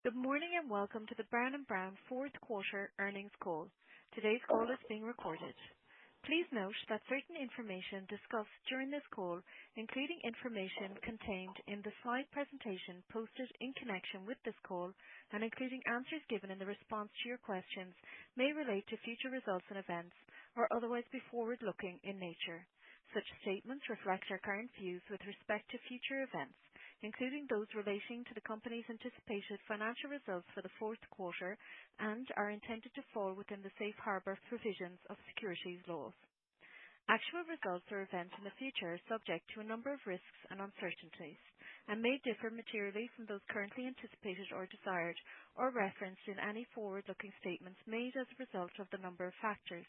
Good morning and welcome to the Brown & Brown fourth quarter earnings call. Today's call is being recorded. Please note that certain information discussed during this call, including information contained in the slide presentation posted in connection with this call and including answers given in the response to your questions, may relate to future results and events or otherwise be forward-looking in nature. Such statements reflect our current views with respect to future events, including those relating to the company's anticipated financial results for the fourth quarter, and are intended to fall within the safe harbor provisions of securities laws. Actual results or events in the future are subject to a number of risks and uncertainties and may differ materially from those currently anticipated or desired or referenced in any forward-looking statements made as a result of the number of factors.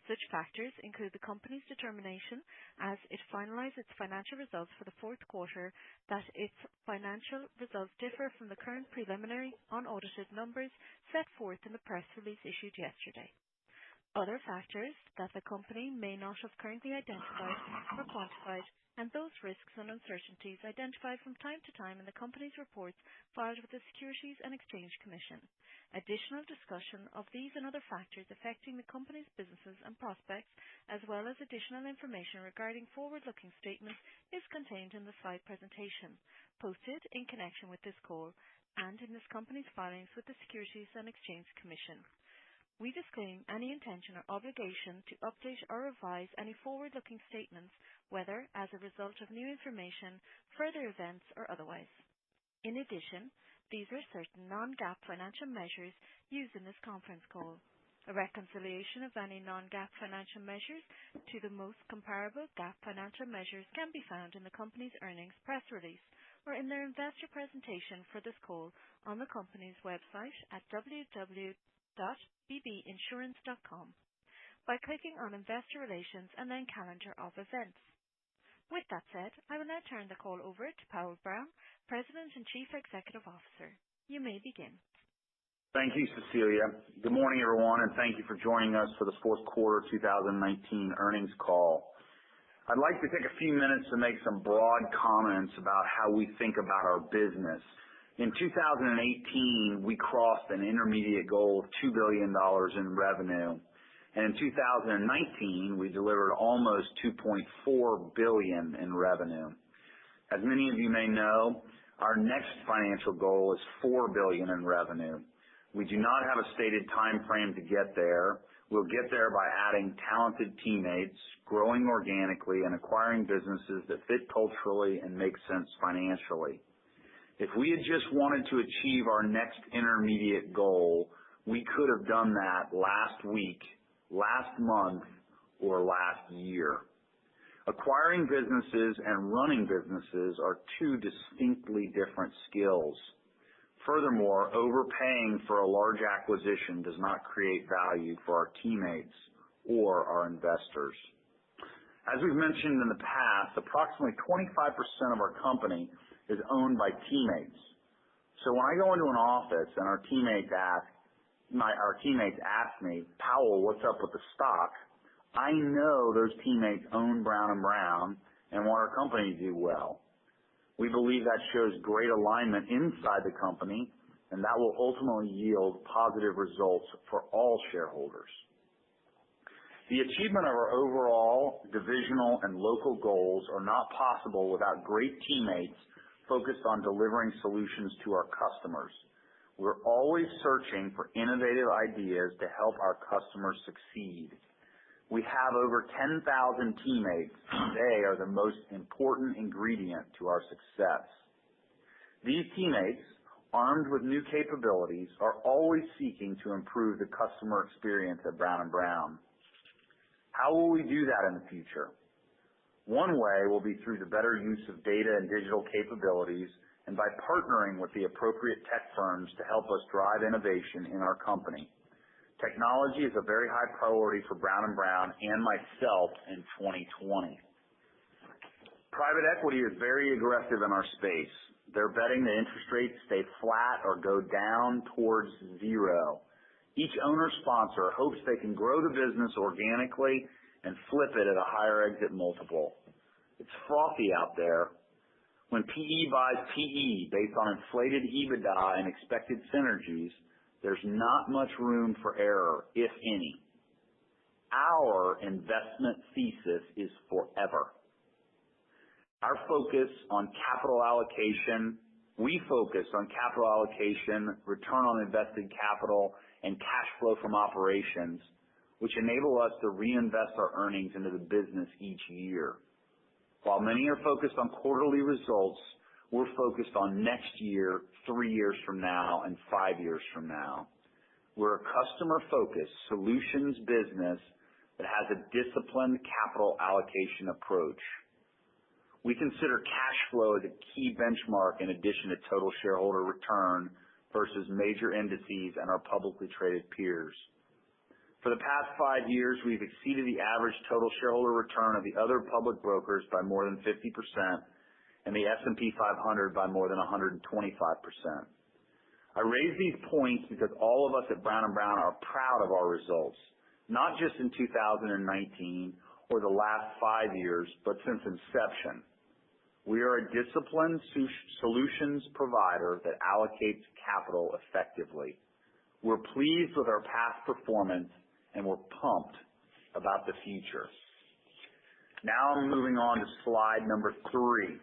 Such factors include the company's determination as it finalized its financial results for the fourth quarter that its financial results differ from the current preliminary unaudited numbers set forth in the press release issued yesterday. Other factors that the company may not have currently identified or quantified, and those risks and uncertainties identified from time to time in the company's reports filed with the Securities and Exchange Commission. Additional discussion of these and other factors affecting the company's businesses and prospects, as well as additional information regarding forward-looking statements, is contained in the slide presentation posted in connection with this call and in this company's filings with the Securities and Exchange Commission. We disclaim any intention or obligation to update or revise any forward-looking statements, whether as a result of new information, further events, or otherwise. In addition, these are certain non-GAAP financial measures used in this conference call. A reconciliation of any non-GAAP financial measures to the most comparable GAAP financial measures can be found in the company's earnings press release or in their investor presentation for this call on the company's website at www.bbinsurance.com by clicking on Investor Relations and then Calendar of Events. With that said, I will now turn the call over to Powell Brown, President and Chief Executive Officer. You may begin. Thank you, Cecilia. Good morning, everyone, and thank you for joining us for the fourth quarter 2019 earnings call. I'd like to take a few minutes to make some broad comments about how we think about our business. In 2018, we crossed an intermediate goal of $2 billion in revenue. And in 2019, we delivered almost $2.4 billion in revenue. As many of you may know, our next financial goal is $4 billion in revenue. We do not have a stated time frame to get there. We'll get there by adding talented teammates, growing organically, and acquiring businesses that fit culturally and make sense financially. If we had just wanted to achieve our next intermediate goal, we could have done that last week, last month, or last year. Acquiring businesses and running businesses are two distinctly different skills. Furthermore, overpaying for a large acquisition does not create value for our teammates or our investors. As we've mentioned in the past, approximately 25% of our company is owned by teammates. So when I go into an office and our teammates ask me, Powell, what's up with the stock? I know those teammates own Brown & Brown and want our company to do well. We believe that shows great alignment inside the company, and that will ultimately yield positive results for all shareholders. The achievement of our overall divisional and local goals are not possible without great teammates focused on delivering solutions to our customers. We're always searching for innovative ideas to help our customers succeed. We have over 10,000 teammates. They are the most important ingredient to our success. These teammates, armed with new capabilities, are always seeking to improve the customer experience at Brown & Brown. How will we do that in the future? One way will be through the better use of data and digital capabilities and by partnering with the appropriate tech firms to help us drive innovation in our company. Technology is a very high priority for Brown & Brown and myself in 2020. Private equity is very aggressive in our space. They're betting the interest rates stay flat or go down towards zero. Each owner-sponsor hopes they can grow the business organically and flip it at a higher exit multiple. It's frothy out there. When PE buys PE based on inflated EBITDA and expected synergies, there's not much room for error, if any. Our investment thesis is forever. Our focus on capital allocation, we focus on capital allocation, return on invested capital, and cash flow from operations, which enable us to reinvest our earnings into the business each year. While many are focused on quarterly results, we're focused on next year, 3 years from now, and 5 years from now. We're a customer-focused solutions business that has a disciplined capital allocation approach. We consider cash flow as a key benchmark in addition to total shareholder return versus major indices and our publicly traded peers. For the past 5 years, we've exceeded the average total shareholder return of the other public brokers by more than 50% and the S&P 500 by more than 125%. I raise these points because all of us at Brown & Brown are proud of our results, not just in 2019 or the last 5 years, but since inception. We are a disciplined solutions provider that allocates capital effectively. We're pleased with our past performance, and we're pumped about the future. Now I'm moving on to slide number 3.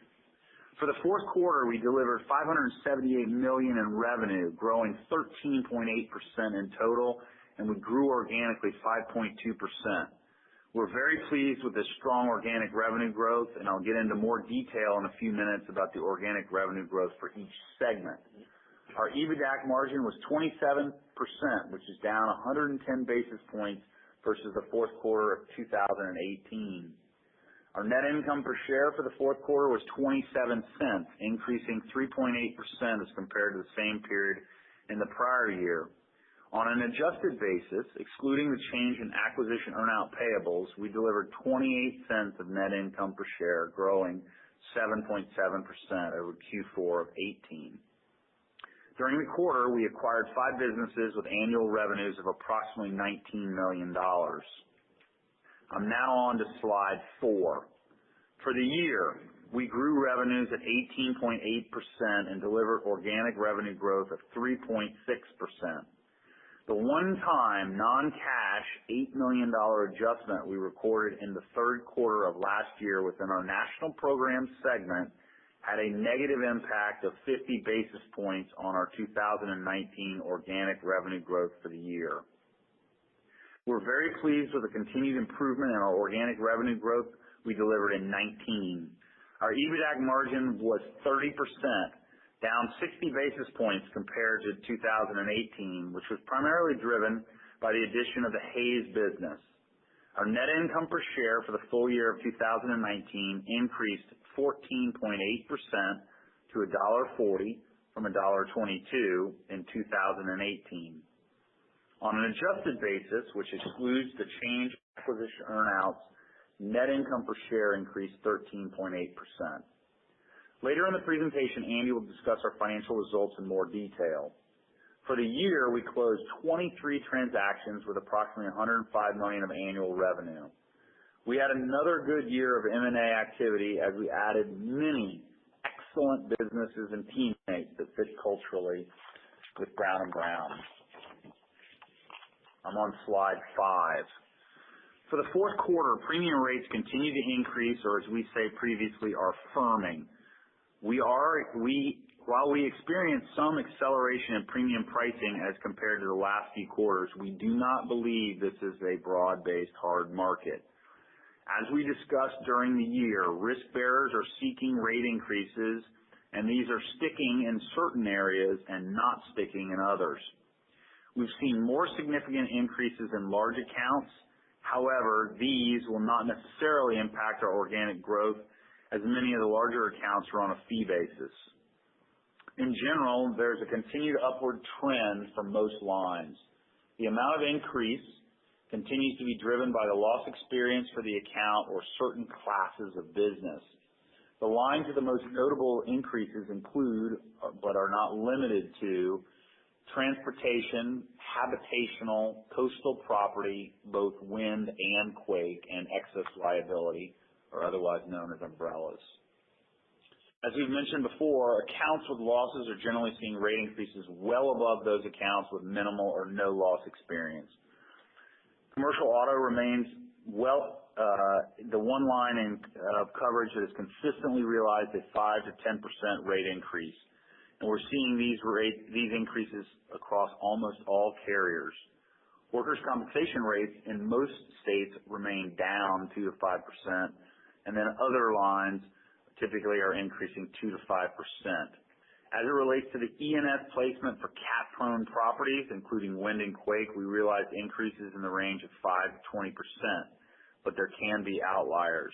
For the fourth quarter, we delivered $578 million in revenue, growing 13.8% in total, and we grew organically 5.2%. We're very pleased with this strong organic revenue growth, and I'll get into more detail in a few minutes about the organic revenue growth for each segment. Our EBITDA margin was 27%, which is down 110 basis points versus the fourth quarter of 2018. Our net income per share for the fourth quarter was 27 cents, increasing 3.8% as compared to the same period in the prior year. On an adjusted basis, excluding the change in acquisition earnout payables, we delivered 28 cents of net income per share, growing 7.7% over Q4 of 18. During the quarter, we acquired 5 businesses with annual revenues of approximately $19 million. I'm now on to slide 4. For the year, we grew revenues at 18.8% and delivered organic revenue growth of 3.6%. The one-time non-cash $8 million adjustment we recorded in the third quarter of last year within our National Programs segment had a negative impact of 50 basis points on our 2019 organic revenue growth for the year. We're very pleased with the continued improvement in our organic revenue growth we delivered in 19. Our EBITDA margin was 30%, down 60 basis points compared to 2018, which was primarily driven by the addition of the Hayes business. Our net income per share for the full year of 2019 increased 14.8% to $1.40 from $1.22 in 2018. On an adjusted basis, which excludes the change in acquisition earnouts, net income per share increased 13.8%. Later in the presentation, Andy will discuss our financial results in more detail. For the year, we closed 23 transactions with approximately $105 million of annual revenue. We had another good year of M&A activity as we added many excellent businesses and teammates that fit culturally with Brown & Brown. I'm on slide 5. For the fourth quarter, premium rates continue to increase, or as we say previously, are firming. While we experienced some acceleration in premium pricing as compared to the last few quarters, we do not believe this is a broad-based hard market. As we discussed during the year, risk bearers are seeking rate increases, and these are sticking in certain areas and not sticking in others. We've seen more significant increases in large accounts. However, these will not necessarily impact our organic growth, as many of the larger accounts are on a fee basis. In general, there's a continued upward trend for most lines. The amount of increase continues to be driven by the loss experience for the account or certain classes of business. The lines with the most notable increases include, but are not limited to, transportation, habitational, coastal property, both wind and quake, and excess liability, or otherwise known as umbrellas. As we've mentioned before, accounts with losses are generally seeing rate increases well above those accounts with minimal or no loss experience. Commercial auto remains the one line of coverage that has consistently realized a 5 to 10% rate increase, and we're seeing these increases across almost all carriers. Workers' compensation rates in most states remain down 2 to 5%, and then other lines typically are increasing 2 to 5%. As it relates to the E&S placement for cat-prone properties, including wind and quake, we realized increases in the range of 5 to 20%, but there can be outliers.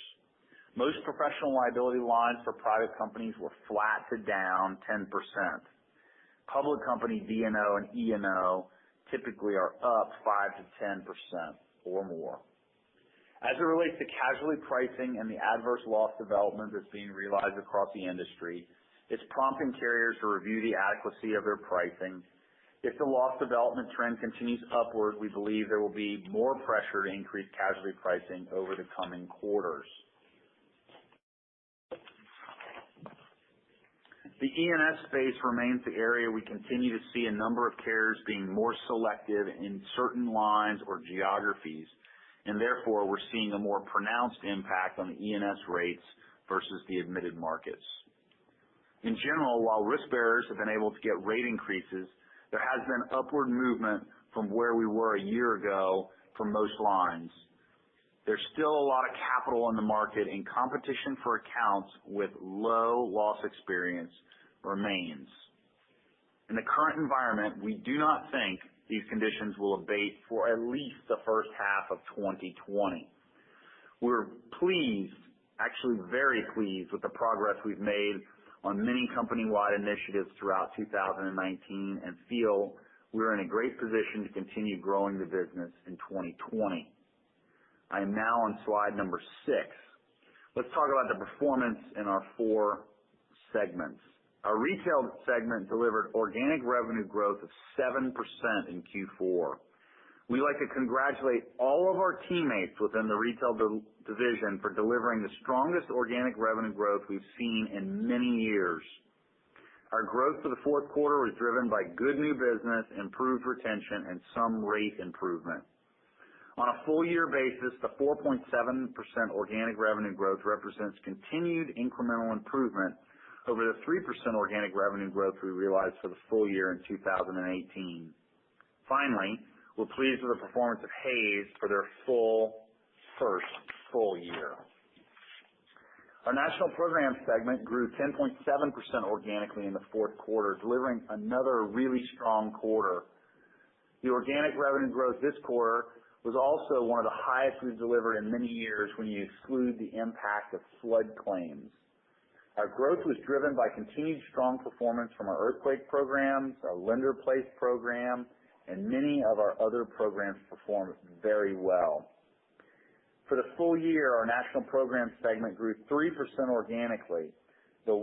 Most professional liability lines for private companies were flat to down 10%. Public company D&O and E&O typically are up 5 to 10% or more. As it relates to casualty pricing and the adverse loss development that's being realized across the industry, it's prompting carriers to review the adequacy of their pricing. If the loss development trend continues upward, we believe there will be more pressure to increase casualty pricing over the coming quarters. The E&S space remains the area we continue to see a number of carriers being more selective in certain lines or geographies, and therefore we're seeing a more pronounced impact on the E&S rates versus the admitted markets. In general, while risk bearers have been able to get rate increases, there has been upward movement from where we were a year ago for most lines. There's still a lot of capital in the market, and competition for accounts with low loss experience remains. In the current environment, we do not think these conditions will abate for at least the first half of 2020. We're pleased, actually very pleased, with the progress we've made on many company-wide initiatives throughout 2019 and feel we're in a great position to continue growing the business in 2020. I am now on slide number 6. Let's talk about the performance in our 4 segments. Our retail segment delivered organic revenue growth of 7% in Q4. We'd like to congratulate all of our teammates within the retail division for delivering the strongest organic revenue growth we've seen in many years. Our growth for the fourth quarter was driven by good new business, improved retention, and some rate improvement. On a full year basis, the 4.7% organic revenue growth represents continued incremental improvement over the 3% organic revenue growth we realized for the full year in 2018. Finally, we're pleased with the performance of Hayes for their first full year. Our national program segment grew 10.7% organically in the fourth quarter, delivering another really strong quarter. The organic revenue growth this quarter was also one of the highest we've delivered in many years when you exclude the impact of flood claims. Our growth was driven by continued strong performance from our earthquake programs, our lender-placed program, and many of our other programs performed very well. For the full year, our national program segment grew 3% organically. The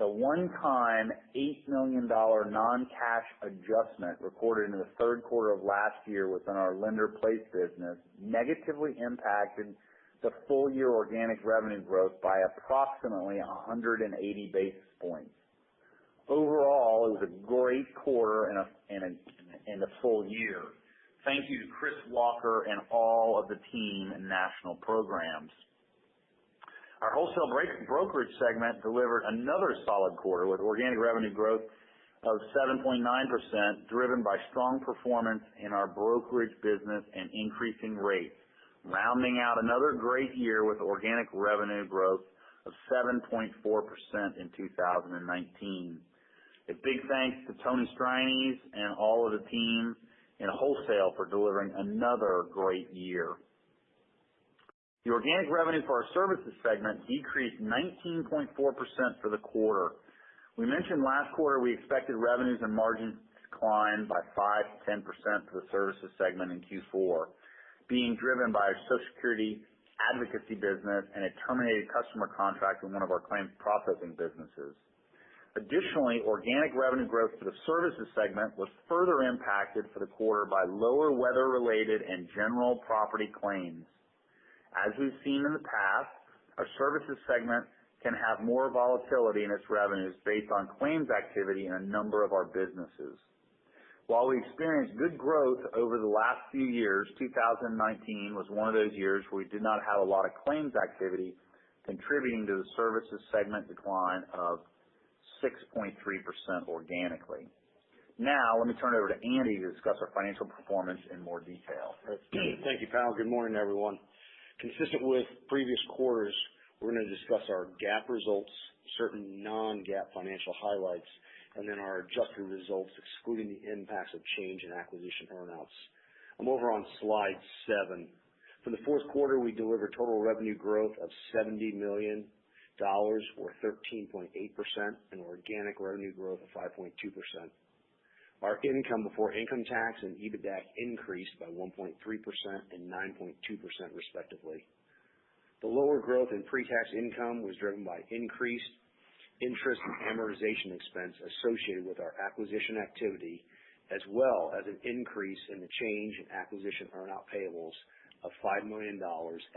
one-time $8 million non-cash adjustment recorded in the third quarter of last year within our lender-placed business negatively impacted the full year organic revenue growth by approximately 180 basis points. Overall, it was a great quarter and a full year. Thank you to Chris Walker and all of the team in national programs. Our wholesale brokerage segment delivered another solid quarter with organic revenue growth of 7.9%, driven by strong performance in our brokerage business and increasing rates, rounding out another great year with organic revenue growth of 7.4% in 2019. A big thanks to Tony Strines and all of the team in wholesale for delivering another great year. The organic revenue for our services segment decreased 19.4% for the quarter. We mentioned last quarter we expected revenues and margins to decline by 5 to 10% for the services segment in Q4, being driven by our Social Security advocacy business and a terminated customer contract in one of our claims processing businesses. Additionally, organic revenue growth for the services segment was further impacted for the quarter by lower weather-related and general property claims. As we've seen in the past, our services segment can have more volatility in its revenues based on claims activity in a number of our businesses. While we experienced good growth over the last few years, 2019 was one of those years where we did not have a lot of claims activity, contributing to the services segment decline of 6.3% organically. Now, let me turn it over to Andy to discuss our financial performance in more detail. Thank you, Powell. Good morning, everyone. Consistent with previous quarters, we're going to discuss our GAAP results, certain non-GAAP financial highlights, and then our adjusted results, excluding the impacts of change in acquisition earnouts. I'm over on slide 7. For the fourth quarter, we delivered total revenue growth of $70 million, or 13.8%, and organic revenue growth of 5.2%. Our income before income tax and EBITDA increased by 1.3% and 9.2% respectively. The lower growth in pre-tax income was driven by increased interest and amortization expense associated with our acquisition activity, as well as an increase in the change in acquisition earnout payables of $5 million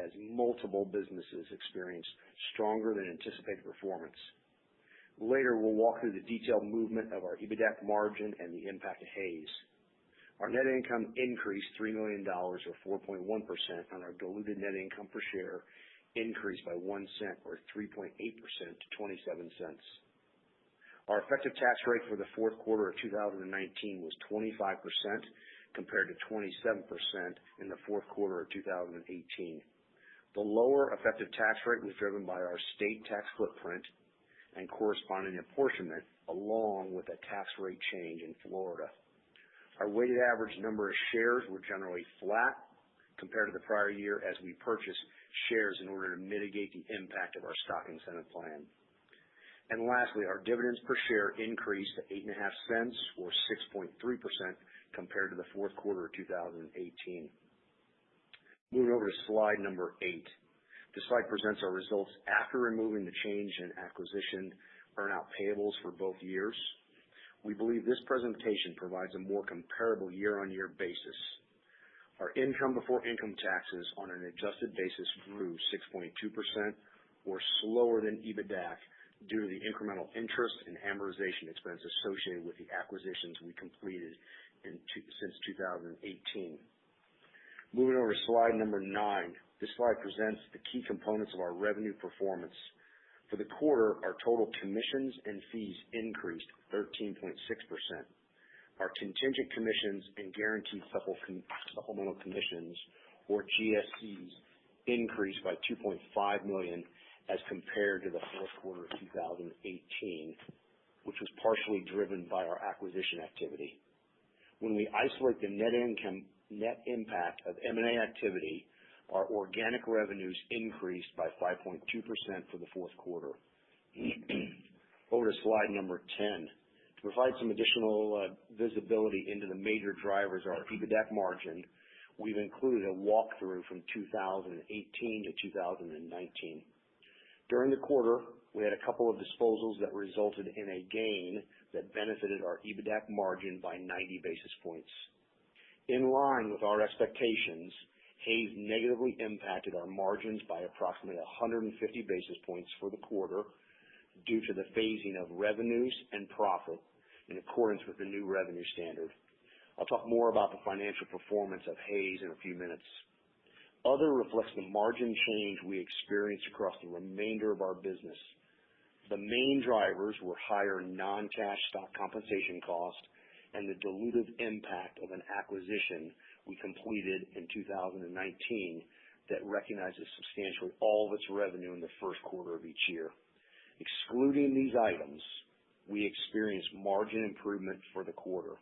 as multiple businesses experienced stronger than anticipated performance. Later, we'll walk through the detailed movement of our EBITDA margin and the impact of Hayes. Our net income increased $3 million, or 4.1%, and our diluted net income per share increased by 1 cent, or 3.8%, to 27 cents. Our effective tax rate for the fourth quarter of 2019 was 25%, compared to 27% in the fourth quarter of 2018. The lower effective tax rate was driven by our state tax footprint and corresponding apportionment, along with a tax rate change in Florida. Our weighted average number of shares were generally flat compared to the prior year as we purchased shares in order to mitigate the impact of our stock incentive plan. And lastly, our dividends per share increased to 8.5 cents, or 6.3%, compared to the fourth quarter of 2018. Moving over to slide number 8. This slide presents our results after removing the change in acquisition earnout payables for both years. We believe this presentation provides a more comparable year-on-year basis. Our income before income taxes on an adjusted basis grew 6.2%, or slower than EBITDA, due to the incremental interest and amortization expense associated with the acquisitions we completed since 2018. Moving over to slide number 9. This slide presents the key components of our revenue performance. For the quarter, our total commissions and fees increased 13.6%. Our contingent commissions and guaranteed supplemental commissions, or GSCs, increased by $2.5 million as compared to the fourth quarter of 2018, which was partially driven by our acquisition activity. When we isolate the net impact of M&A activity, our organic revenues increased by 5.2% for the fourth quarter. Over to slide number 10. To provide some additional visibility into the major drivers of our EBITDA margin, we've included a walkthrough from 2018 to 2019. During the quarter, we had a couple of disposals that resulted in a gain that benefited our EBITDA margin by 90 basis points. In line with our expectations, Hayes negatively impacted our margins by approximately 150 basis points for the quarter due to the phasing of revenues and profit in accordance with the new revenue standard. I'll talk more about the financial performance of Hayes in a few minutes. Other reflects the margin change we experienced across the remainder of our business. The main drivers were higher non-cash stock compensation cost and the dilutive impact of an acquisition we completed in 2019 that recognizes substantially all of its revenue in the first quarter of each year. Excluding these items, we experienced margin improvement for the quarter.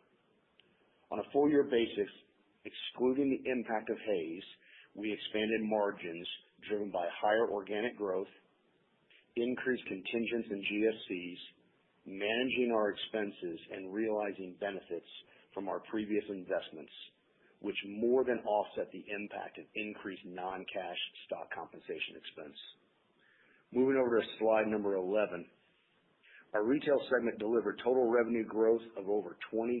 On a full year basis, excluding the impact of Hayes, we expanded margins driven by higher organic growth, increased contingents and GSCs, managing our expenses, and realizing benefits from our previous investments, which more than offset the impact of increased non-cash stock compensation expense. Moving over to slide number 11. Our retail segment delivered total revenue growth of over 22%,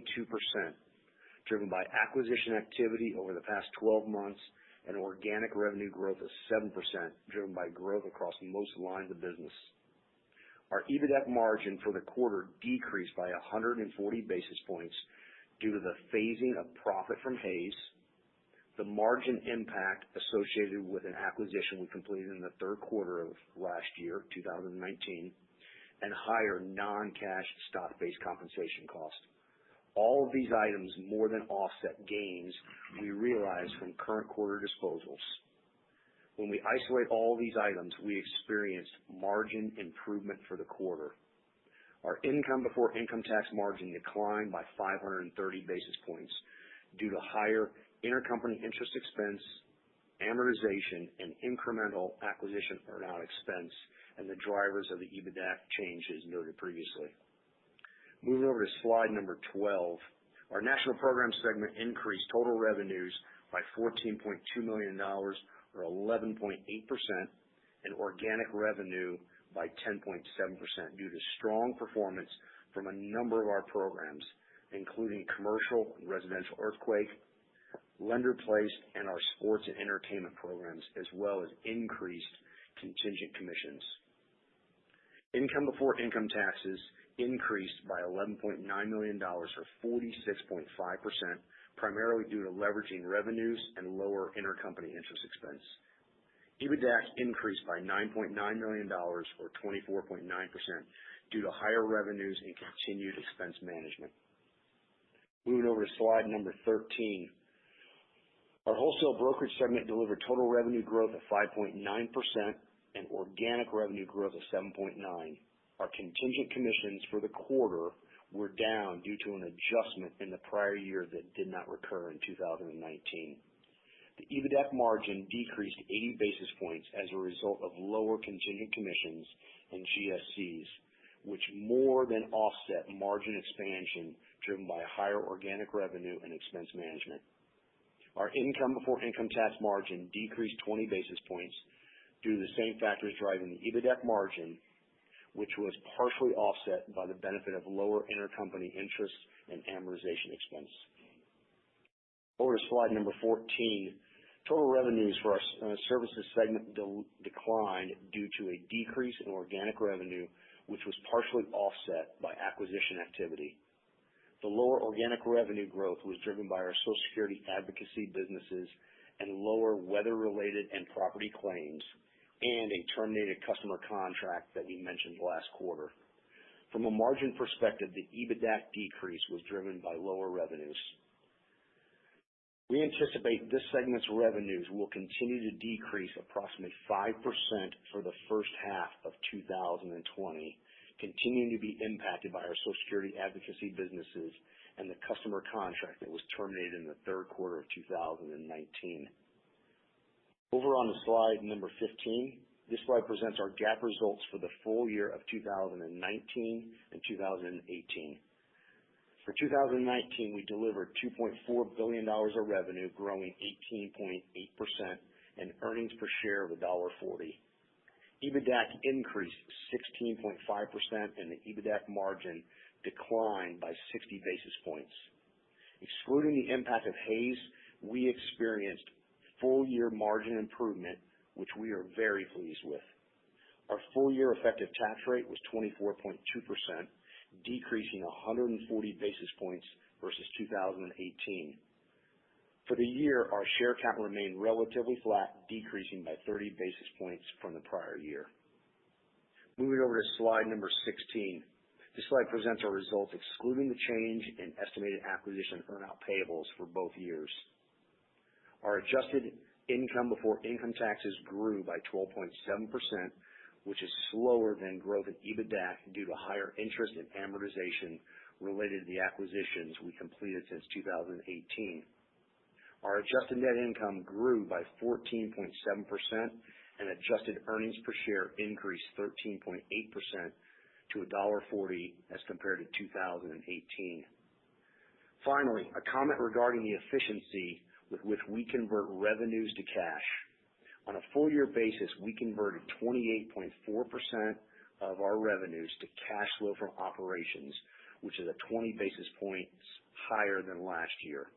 driven by acquisition activity over the past 12 months and organic revenue growth of 7%, driven by growth across most lines of business. Our EBITDA margin for the quarter decreased by 140 basis points due to the phasing of profit from Hays, the margin impact associated with an acquisition we completed in the third quarter of last year, 2019, and higher non-cash stock-based compensation cost. All of these items more than offset gains we realized from current quarter disposals. When we isolate all these items, we experienced margin improvement for the quarter. Our income before income tax margin declined by 530 basis points due to higher intercompany interest expense, amortization, and incremental acquisition earn-out expense, and the drivers of the EBITDA changes noted previously. Moving over to slide number 12, our National Program segment increased total revenues by $14.2 million, or 11.8%, and organic revenue by 10.7% due to strong performance from a number of our programs, including commercial and residential earthquake, lender-placed, and our sports and entertainment programs, as well as increased contingent commissions. Income before income taxes increased by $11.9 million, or 46.5%, primarily due to leveraging revenues and lower intercompany interest expense. EBITDA increased by $9.9 million, or 24.9%, due to higher revenues and continued expense management. Moving over to slide number 13. Our wholesale brokerage segment delivered total revenue growth of 5.9% and organic revenue growth of 7.9%. Our contingent commissions for the quarter were down due to an adjustment in the prior year that did not recur in 2019. The EBITDA margin decreased 80 basis points as a result of lower contingent commissions and GSCs, which more than offset margin expansion driven by higher organic revenue and expense management. Our income before income tax margin decreased 20 basis points due to the same factors driving the EBITDA margin, which was partially offset by the benefit of lower intercompany interest and amortization expense. Over to slide number 14. Total revenues for our services segment declined due to a decrease in organic revenue, which was partially offset by acquisition activity. The lower organic revenue growth was driven by our Social Security advocacy businesses and lower weather-related and property claims, and a terminated customer contract that we mentioned last quarter. From a margin perspective, the EBITDA decrease was driven by lower revenues. We anticipate this segment's revenues will continue to decrease approximately 5% for the first half of 2020, continuing to be impacted by our Social Security advocacy businesses and the customer contract that was terminated in the third quarter of 2019. Over on to slide number 15. This slide presents our GAAP results for the full year of 2019 and 2018. For 2019, we delivered $2.4 billion of revenue, growing 18.8%, and earnings per share of $1.40. EBITDA increased 16.5%, and the EBITDA margin declined by 60 basis points. Excluding the impact of Hays, we experienced full-year margin improvement, which we are very pleased with. Our full-year effective tax rate was 24.2%, decreasing 140 basis points versus 2018. For the year, our share count remained relatively flat, decreasing by 30 basis points from the prior year. Moving over to slide number 16. This slide presents our results excluding the change in estimated acquisition earn-out payables for both years. Our adjusted income before income taxes grew by 12.7%, which is slower than growth in EBITDA due to higher interest and amortization related to the acquisitions we completed since 2018. Our adjusted net income grew by 14.7%, and adjusted earnings per share increased 13.8% to $1.40 as compared to 2018. Finally, a comment regarding the efficiency with which we convert revenues to cash. On a full year basis, we converted 28.4% of our revenues to cash flow from operations, which is a 20 basis points higher than last year.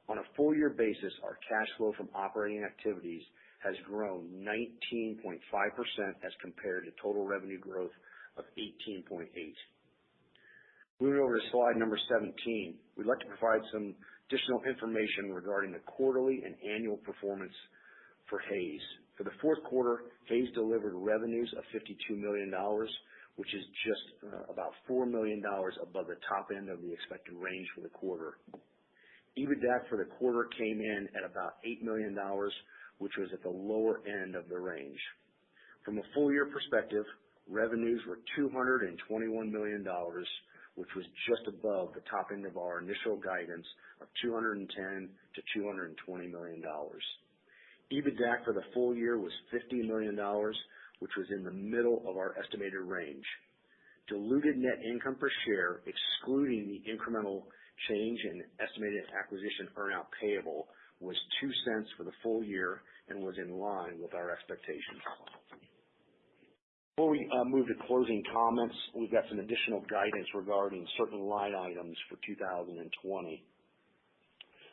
On a full year basis, our cash flow from operating activities has grown 19.5% as compared to total revenue growth of 18.8. Moving over to slide number 17, we'd like to provide some additional information regarding the quarterly and annual performance for Hays. For the fourth quarter, Hays delivered revenues of $52 million, which is just about $4 million above the top end of the expected range for the quarter. EBITDA for the quarter came in at about $8 million, which was at the lower end of the range. From a full year perspective, revenues were $221 million, which was just above the top end of our initial guidance of $210 to $220 million. EBITDA for the full year was $50 million, which was in the middle of our estimated range. Diluted net income per share, excluding the incremental change in estimated acquisition earnout payable, was 2 cents for the full year and was in line with our expectations. Before we move to closing comments, we've got some additional guidance regarding certain line items for 2020.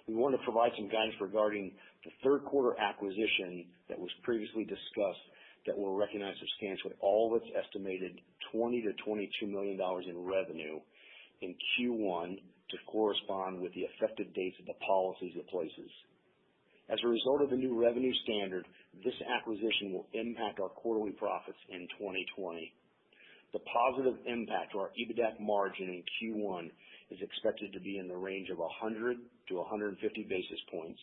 We want to provide some guidance regarding the third quarter acquisition that was previously discussed that will recognize substantially all of its estimated $20 to $22 million in revenue in Q1 to correspond with the effective dates of the policies it places. As a result of the new revenue standard, this acquisition will impact our quarterly profits in 2020. The positive impact to our EBITDA margin in Q1 is expected to be in the range of 100 to 150 basis points,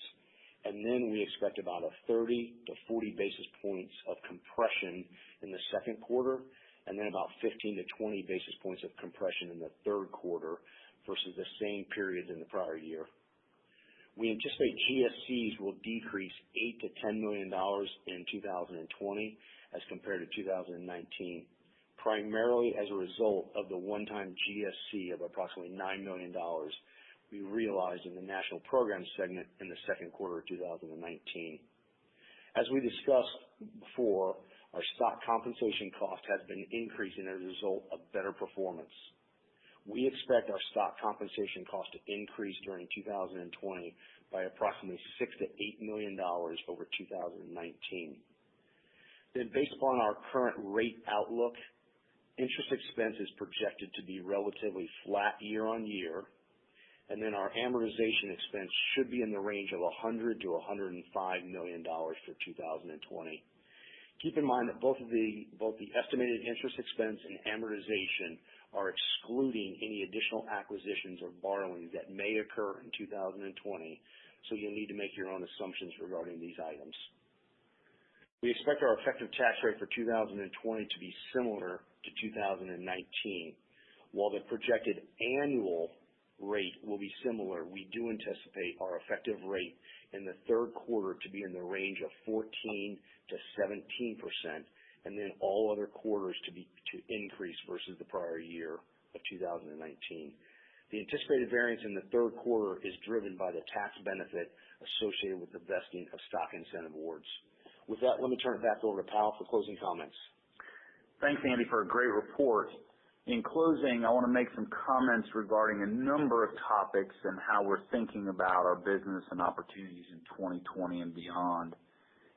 and then we expect about a 30 to 40 basis points of compression in the second quarter, and then about 15 to 20 basis points of compression in the third quarter versus the same period in the prior year. We anticipate GSCs will decrease $8 to $10 million in 2020 as compared to 2019, primarily as a result of the one-time GSC of approximately $9 million we realized in the National Program segment in the second quarter of 2019. As we discussed before, our stock compensation cost has been increasing as a result of better performance. We expect our stock compensation cost to increase during 2020 by approximately $6 to $8 million over 2019. Then, based upon our current rate outlook, interest expense is projected to be relatively flat year on year, and then our amortization expense should be in the range of $100 to $105 million for 2020. Keep in mind that both the estimated interest expense and amortization are excluding any additional acquisitions or borrowings that may occur in 2020, so you'll need to make your own assumptions regarding these items. We expect our effective tax rate for 2020 to be similar to 2019. While the projected annual rate will be similar, we do anticipate our effective rate in the third quarter to be in the range of 14 to 17%, and then all other quarters to increase versus the prior year of 2019. The anticipated variance in the third quarter is driven by the tax benefit associated with the vesting of stock incentive awards. With that, let me turn it back over to Powell for closing comments. Thanks, Andy, for a great report. In closing, I want to make some comments regarding a number of topics and how we're thinking about our business and opportunities in 2020 and beyond.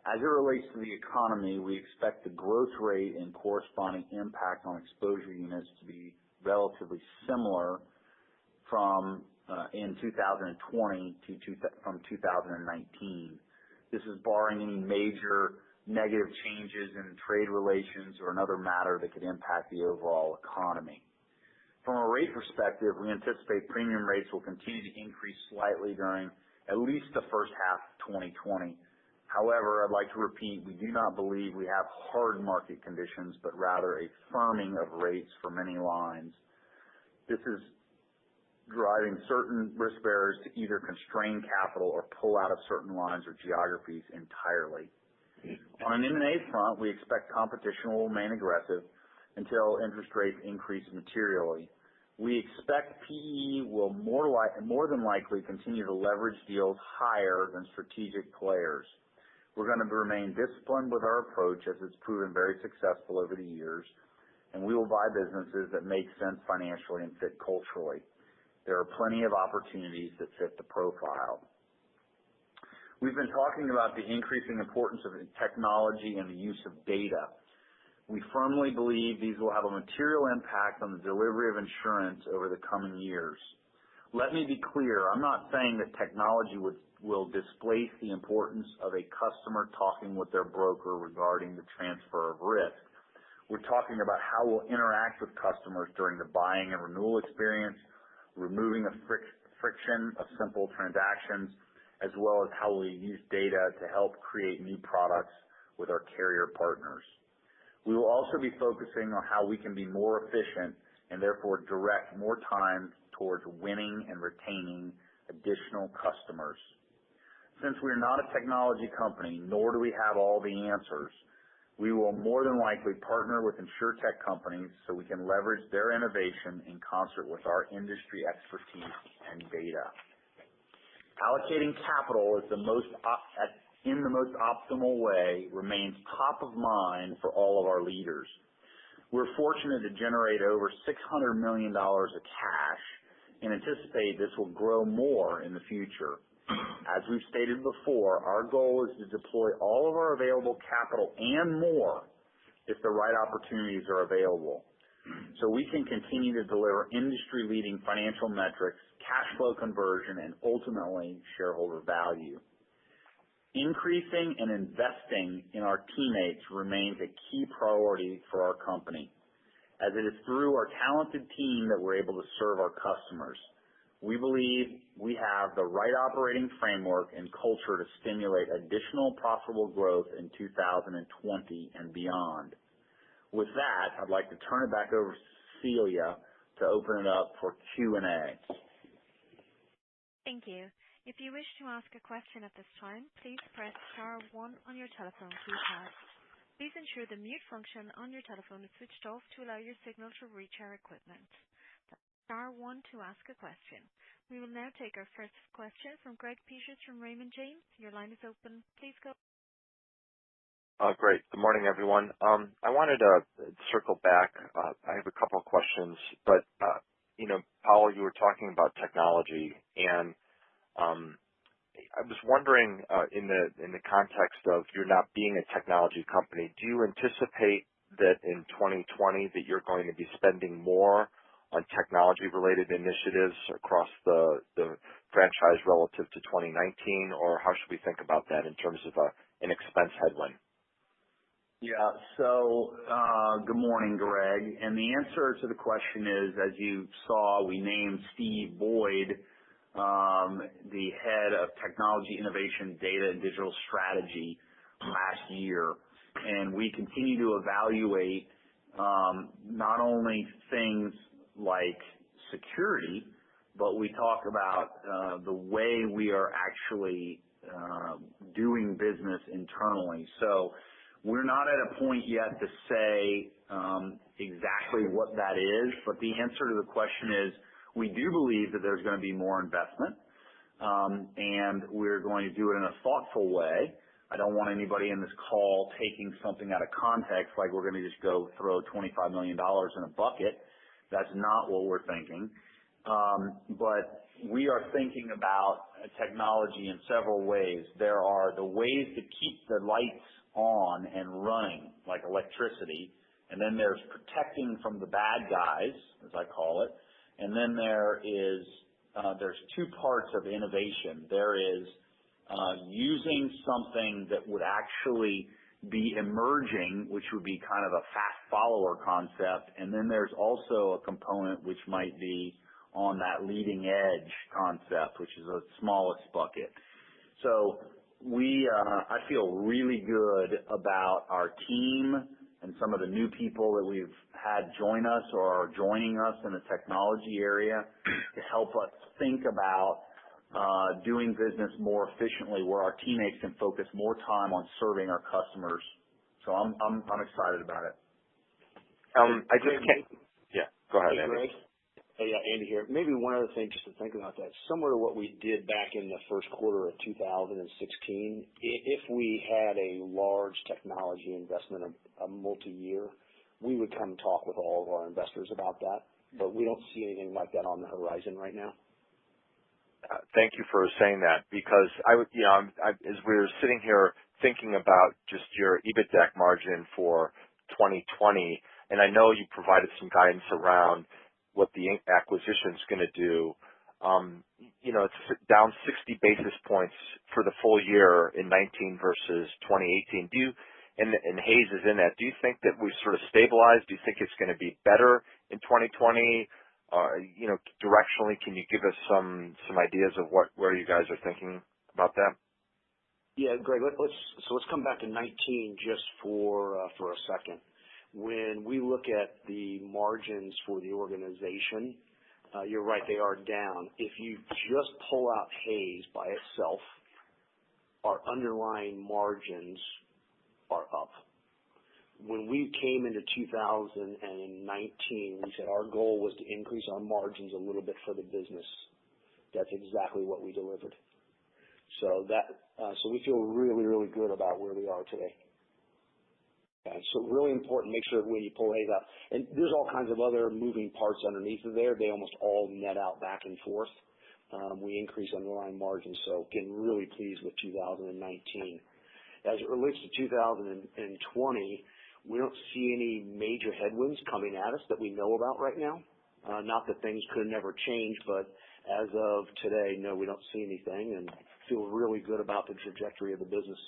As it relates to the economy, we expect the growth rate and corresponding impact on exposure units to be relatively similar from in 2020 from 2019. This is barring any major negative changes in trade relations or another matter that could impact the overall economy. From a rate perspective, we anticipate premium rates will continue to increase slightly during at least the first half of 2020. However, I'd like to repeat, we do not believe we have hard market conditions, but rather a firming of rates for many lines. This is driving certain risk bearers to either constrain capital or pull out of certain lines or geographies entirely. On an M&A front, we expect competition will remain aggressive until interest rates increase materially. We expect PE will more than likely continue to leverage deals higher than strategic players. We're going to remain disciplined with our approach as it's proven very successful over the years, and we will buy businesses that make sense financially and fit culturally. There are plenty of opportunities that fit the profile. We've been talking about the increasing importance of technology and the use of data. We firmly believe these will have a material impact on the delivery of insurance over the coming years. Let me be clear, I'm not saying that technology will displace the importance of a customer talking with their broker regarding the transfer of risk. We're talking about how we'll interact with customers during the buying and renewal experience, removing the friction of simple transactions, as well as how we use data to help create new products with our carrier partners. We will also be focusing on how we can be more efficient and therefore direct more time towards winning and retaining additional customers. Since we are not a technology company, nor do we have all the answers, we will more than likely partner with insurtech companies so we can leverage their innovation in concert with our industry expertise and data. Allocating capital in the most optimal way remains top of mind for all of our leaders. We're fortunate to generate over $600 million of cash and anticipate this will grow more in the future. As we've stated before, our goal is to deploy all of our available capital and more if the right opportunities are available, so we can continue to deliver industry-leading financial metrics, cash flow conversion, and ultimately shareholder value. Increasing and investing in our teammates remains a key priority for our company, as it is through our talented team that we're able to serve our customers. We believe we have the right operating framework and culture to stimulate additional profitable growth in 2020 and beyond. With that, I'd like to turn it back over to Celia to open it up for Q&A. Thank you. If you wish to ask a question at this time, please press star 1 on your telephone keypad. Please ensure the mute function on your telephone is switched off to allow your signal to reach our equipment. That's star 1 to ask a question. We will now take our first question from Greg Peters from Raymond James. Your line is open. Please go. Great. Good morning, everyone. I wanted to circle back. I have a couple of questions, but Powell, you were talking about technology, and I was wondering, in the context of you're not being a technology company, do you anticipate that in 2020 that you're going to be spending more on technology-related initiatives across the franchise relative to 2019, or how should we think about that in terms of an expense headwind? Yeah. So, good morning, Greg. And the answer to the question is, as you saw, we named Steve Boyd the head of technology, innovation, data, and digital strategy last year. And we continue to evaluate not only things like security, but we talk about the way we are actually doing business internally. So we're not at a point yet to say exactly what that is, but the answer to the question is we do believe that there's going to be more investment, and we're going to do it in a thoughtful way. I don't want anybody in this call taking something out of context like we're going to just go throw $25 million in a bucket. That's not what we're thinking. But we are thinking about technology in several ways. There are the ways to keep the lights on and running, like electricity, and then there's protecting from the bad guys, as I call it, and then there's two parts of innovation. There is using something that would actually be emerging, which would be kind of a fast follower concept, and then there's also a component which might be on that leading edge concept, which is the smallest bucket. So I feel really good about our team and some of the new people that we've had join us or are joining us in the technology area to help us think about doing business more efficiently, where our teammates can focus more time on serving our customers. So I'm excited about it. I just can't. Yeah, go ahead, Andy. Greg? Hey, Andy here. Maybe one other thing just to think about that. Similar to what we did back in the first quarter of 2016, if we had a large technology investment, a multi-year, we would come talk with all of our investors about that. But we don't see anything like that on the horizon right now. Thank you for saying that, because as we were sitting here thinking about just your EBITDA margin for 2020, and I know you provided some guidance around what the acquisition's going to do. It's down 60 basis points for the full year in 19 versus 2018. And Hayes is in that. Do you think that we've sort of stabilized? Do you think it's going to be better in 2020? Directionally, can you give us some ideas of where you guys are thinking about that? Yeah, Greg, let's come back to 19 just for a second. When we look at the margins for the organization, you're right, they are down. If you just pull out Hayes by itself, our underlying margins are up. When we came into 2019, we said our goal was to increase our margins a little bit for the business. That's exactly what we delivered. So we feel really, really good about where we are today. Okay, so really important, make sure when you pull Hayes out, and there's all kinds of other moving parts underneath of there. They almost all net out back and forth. We increase underlying margins, so getting really pleased with 2019. As it relates to 2020, we don't see any major headwinds coming at us that we know about right now. Not that things could never change, but as of today, no, we don't see anything and feel really good about the trajectory of the business.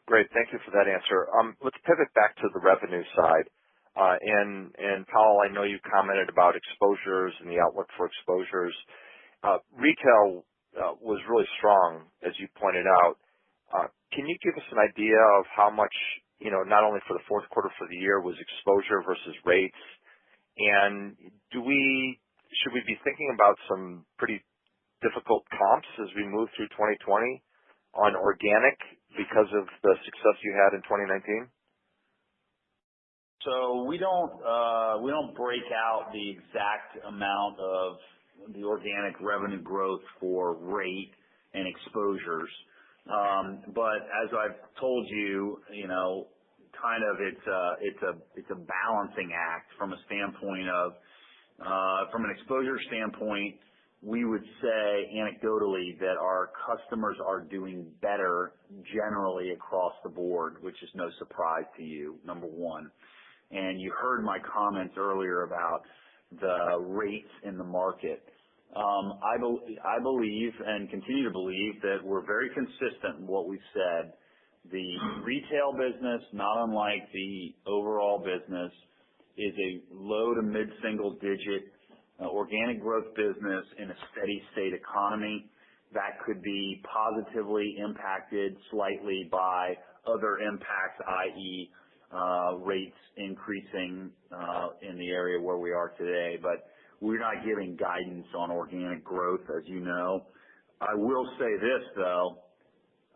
Great. Thank you for that answer. Let's pivot back to the revenue side. And Powell, I know you commented about exposures and the outlook for exposures. Retail was really strong, as you pointed out. Can you give us an idea of how much, not only for the fourth quarter, for the year, was exposure versus rates? And should we be thinking about some pretty difficult comps as we move through 2020 on organic because of the success you had in 2019? So we don't break out the exact amount of the organic revenue growth for rate and exposures. But as I've told you, kind of it's a balancing act from a standpoint of from an exposure standpoint. We would say anecdotally that our customers are doing better generally across the board, which is no surprise to you, number one. And you heard my comments earlier about the rates in the market. I believe and continue to believe that we're very consistent in what we've said. The retail business, not unlike the overall business, is a low to mid-single digit organic growth business in a steady state economy. That could be positively impacted slightly by other impacts, i.e., rates increasing in the area where we are today. But we're not giving guidance on organic growth, as you know. I will say this, though.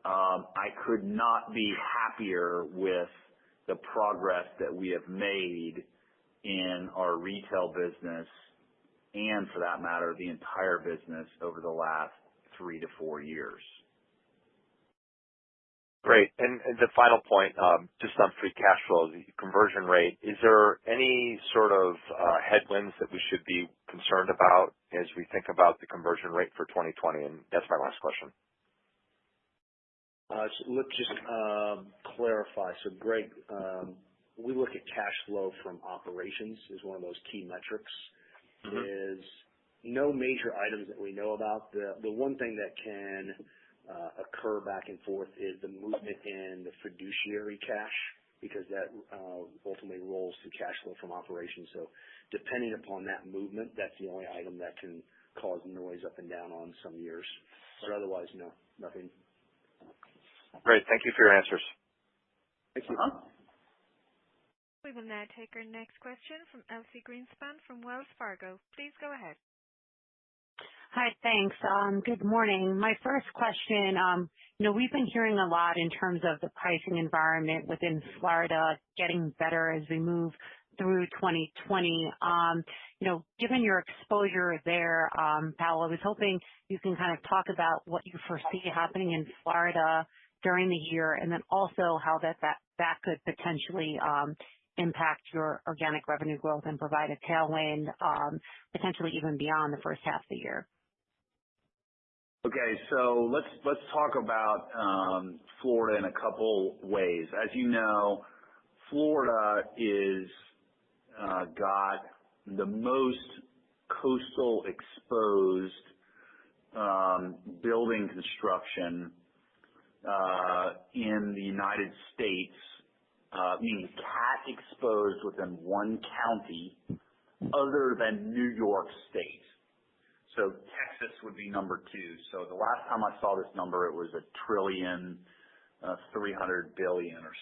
I could not be happier with the progress that we have made in our retail business and, for that matter, the entire business over the last 3 to 4 years. Great. And the final point, just on free cash flow, the conversion rate, is there any sort of headwinds that we should be concerned about as we think about the conversion rate for 2020? And that's my last question. So let's just clarify. So, Greg, we look at cash flow from operations as one of those key metrics. Is no major items that we know about. The one thing that can occur back and forth is the movement in the fiduciary cash, because that ultimately rolls to cash flow from operations. So depending upon that movement, that's the only item that can cause noise up and down on some years. But otherwise, no, nothing. Great. Thank you for your answers. Thank you. We will now take our next question from Elsie Greenspan from Wells Fargo. Please go ahead. Hi, thanks. Good morning. My first question, we've been hearing a lot in terms of the pricing environment within Florida getting better as we move through 2020. Given your exposure there, Powell, I was hoping you can kind of talk about what you foresee happening in Florida during the year, and then also how that could potentially impact your organic revenue growth and provide a tailwind, potentially even beyond the first half of the year. Okay, so let's talk about Florida in a couple ways. As you know, Florida is got the most coastal exposed building construction in the United States, meaning cat exposed within one county other than New York State. So Texas would be number 2. So the last time I saw this number, it was $1.3 trillion or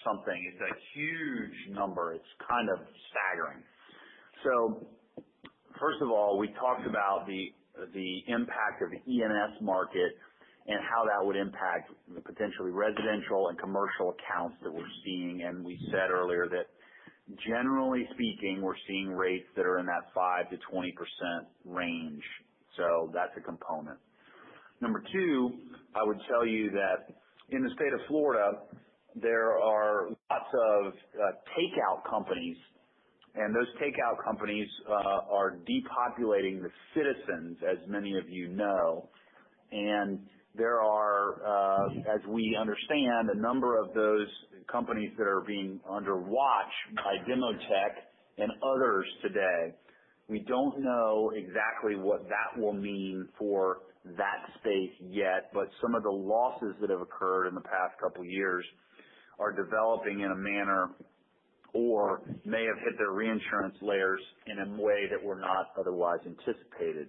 something. It's a huge number. It's kind of staggering. So first of all, we talked about the impact of the E&S market and how that would impact the potentially residential and commercial accounts that we're seeing. And we said earlier that generally speaking, we're seeing rates that are in that 5 to 20% range. So that's a component. Number 2, I would tell you that in the state of Florida, there are lots of takeout companies, and those takeout companies are depopulating the citizens, as many of you know. And there are, as we understand, a number of those companies that are being under watch by Demotech and others today. We don't know exactly what that will mean for that space yet, but some of the losses that have occurred in the past couple of years are developing in a manner or may have hit their reinsurance layers in a way that were not otherwise anticipated.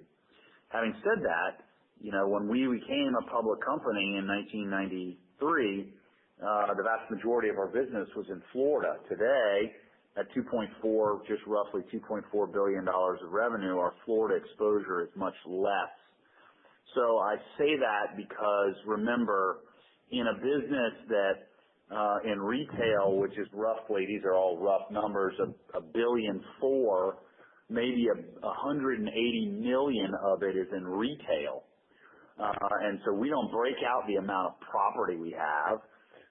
Having said that, when we became a public company in 1993, the vast majority of our business was in Florida. Today, at just roughly $2.4 billion of revenue, our Florida exposure is much less. So I say that because, remember, in a business that in retail, which is roughly, these are all rough numbers, $1.4 billion, maybe $180 million of it is in retail. And so we don't break out the amount of property we have.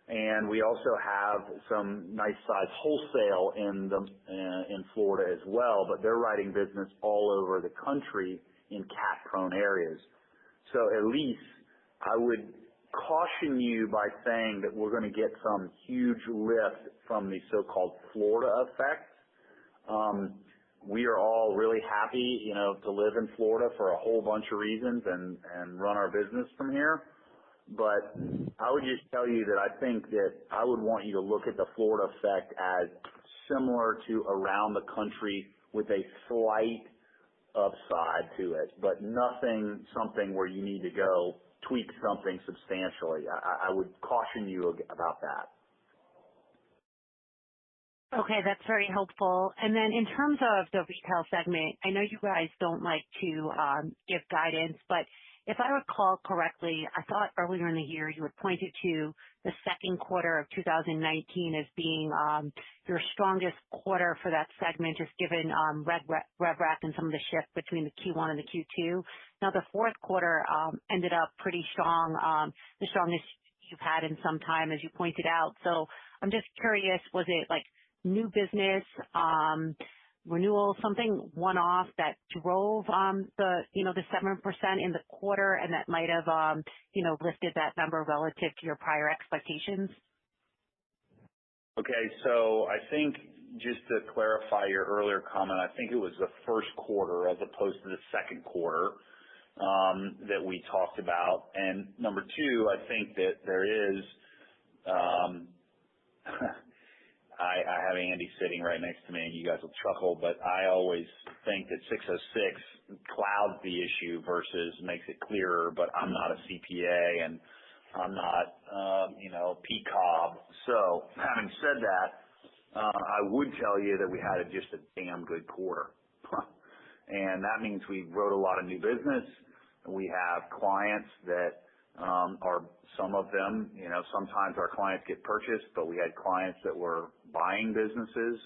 And we also have some nice size wholesale in Florida as well, but they're writing business all over the country in cat-prone areas. So at least I would caution you by saying that we're going to get some huge lift from the so-called Florida effect. We are all really happy, to live in Florida for a whole bunch of reasons and run our business from here. But I would just tell you that I think that I would want you to look at the Florida effect as similar to around the country with a slight upside to it, but something where you need to go tweak something substantially. I would caution you about that. Okay, that's very helpful. And then in terms of the retail segment, I know you guys don't like to give guidance, but if I recall correctly, I thought earlier in the year you had pointed to the second quarter of 2019 as being your strongest quarter for that segment, just given rev rec and some of the shift between the Q1 and the Q2. Now, the fourth quarter ended up pretty strong, the strongest you've had in some time, as you pointed out. So I'm just curious, was it like new business, renewal, something one-off that drove the 7% in the quarter, and that might have lifted that number relative to your prior expectations? Okay, so I think just to clarify your earlier comment, I think it was the first quarter as opposed to the second quarter that we talked about. And number 2, I think that there is I have Andy sitting right next to me, and you guys will chuckle, but I always think that 606 clouds the issue versus makes it clearer, but I'm not a CPA, and I'm not, PCOB. So having said that, I would tell you that we had just a damn good quarter. And that means we wrote a lot of new business. We have clients that are some of them, sometimes our clients get purchased, but we had clients that were buying businesses.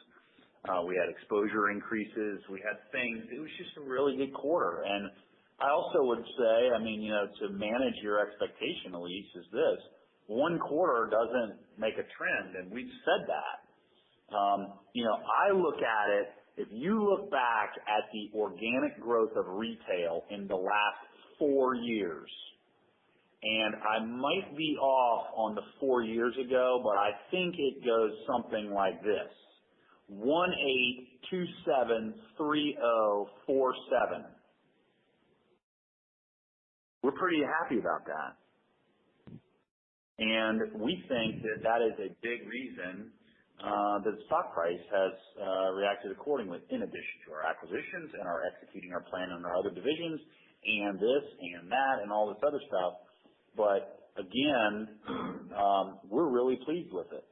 We had exposure increases. We had things. It was just a really good quarter. And I also would say, to manage your expectation, Elise, is this. One quarter doesn't make a trend, and we've said that. I look at it, if you look back at the organic growth of retail in the last 4 years, and I might be off on the 4 years ago, but I think it goes something like this. 18273047. We're pretty happy about that. And we think that that is a big reason that the stock price has reacted accordingly, in addition to our acquisitions and our executing our plan on our other divisions and this and that and all this other stuff. But again, we're really pleased with it.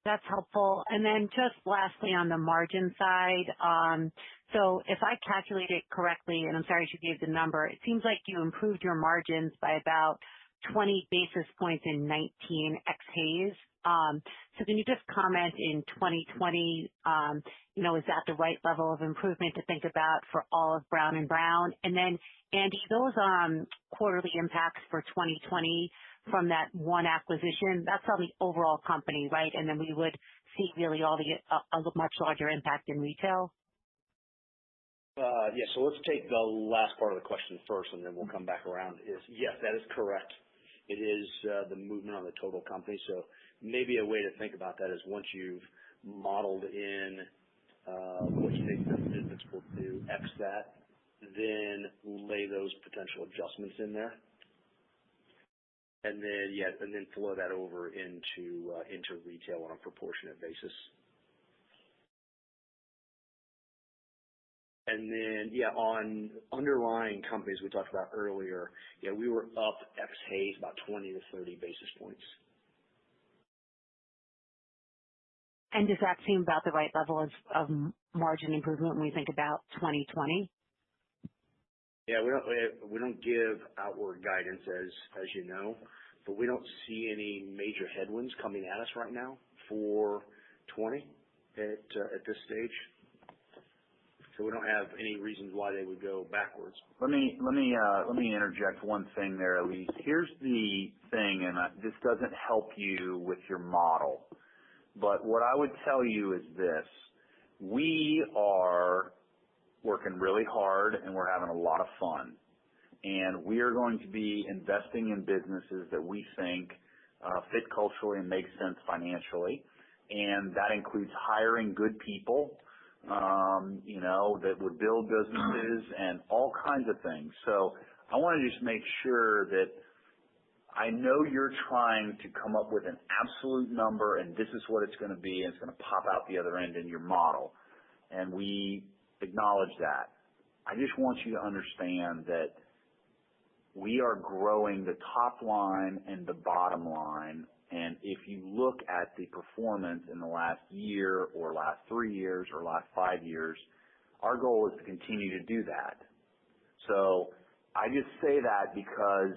That's helpful. And then just lastly on the margin side, so if I calculate it correctly, and I'm sorry if you gave the number, it seems like you improved your margins by about 20 basis points in 19 ex Hayes. So can you just comment in 2020, is that the right level of improvement to think about for all of Brown & Brown? And then, Andy, those quarterly impacts for 2020 from that one acquisition, that's on the overall company, right? And then we would see really a much larger impact in retail? Yeah, so let's take the last part of the question first, and then we'll come back around. Yes, that is correct. It is the movement on the total company. So maybe a way to think about that is once you've modeled in what you think the business will do X that, then lay those potential adjustments in there. And then flow that over into retail on a proportionate basis. And then, on underlying companies we talked about earlier, we were up ex Hayes about 20 to 30 basis points. And does that seem about the right level of margin improvement when we think about 2020? Yeah, we don't give outward guidance as you know, but we don't see any major headwinds coming at us right now for 20 at this stage. So we don't have any reasons why they would go backwards. Let me interject one thing there, Elise. Here's the thing, and this doesn't help you with your model, but what I would tell you is this: we are working really hard and we're having a lot of fun, and we are going to be investing in businesses that we think fit culturally and make sense financially, and that includes hiring good people. That would build businesses and all kinds of things. So I want to just make sure that I know you're trying to come up with an absolute number and this is what it's going to be and it's going to pop out the other end in your model. And we acknowledge that. I just want you to understand that we are growing the top line and the bottom line. And if you look at the performance in the last year or last 3 years or last 5 years, our goal is to continue to do that. So I just say that because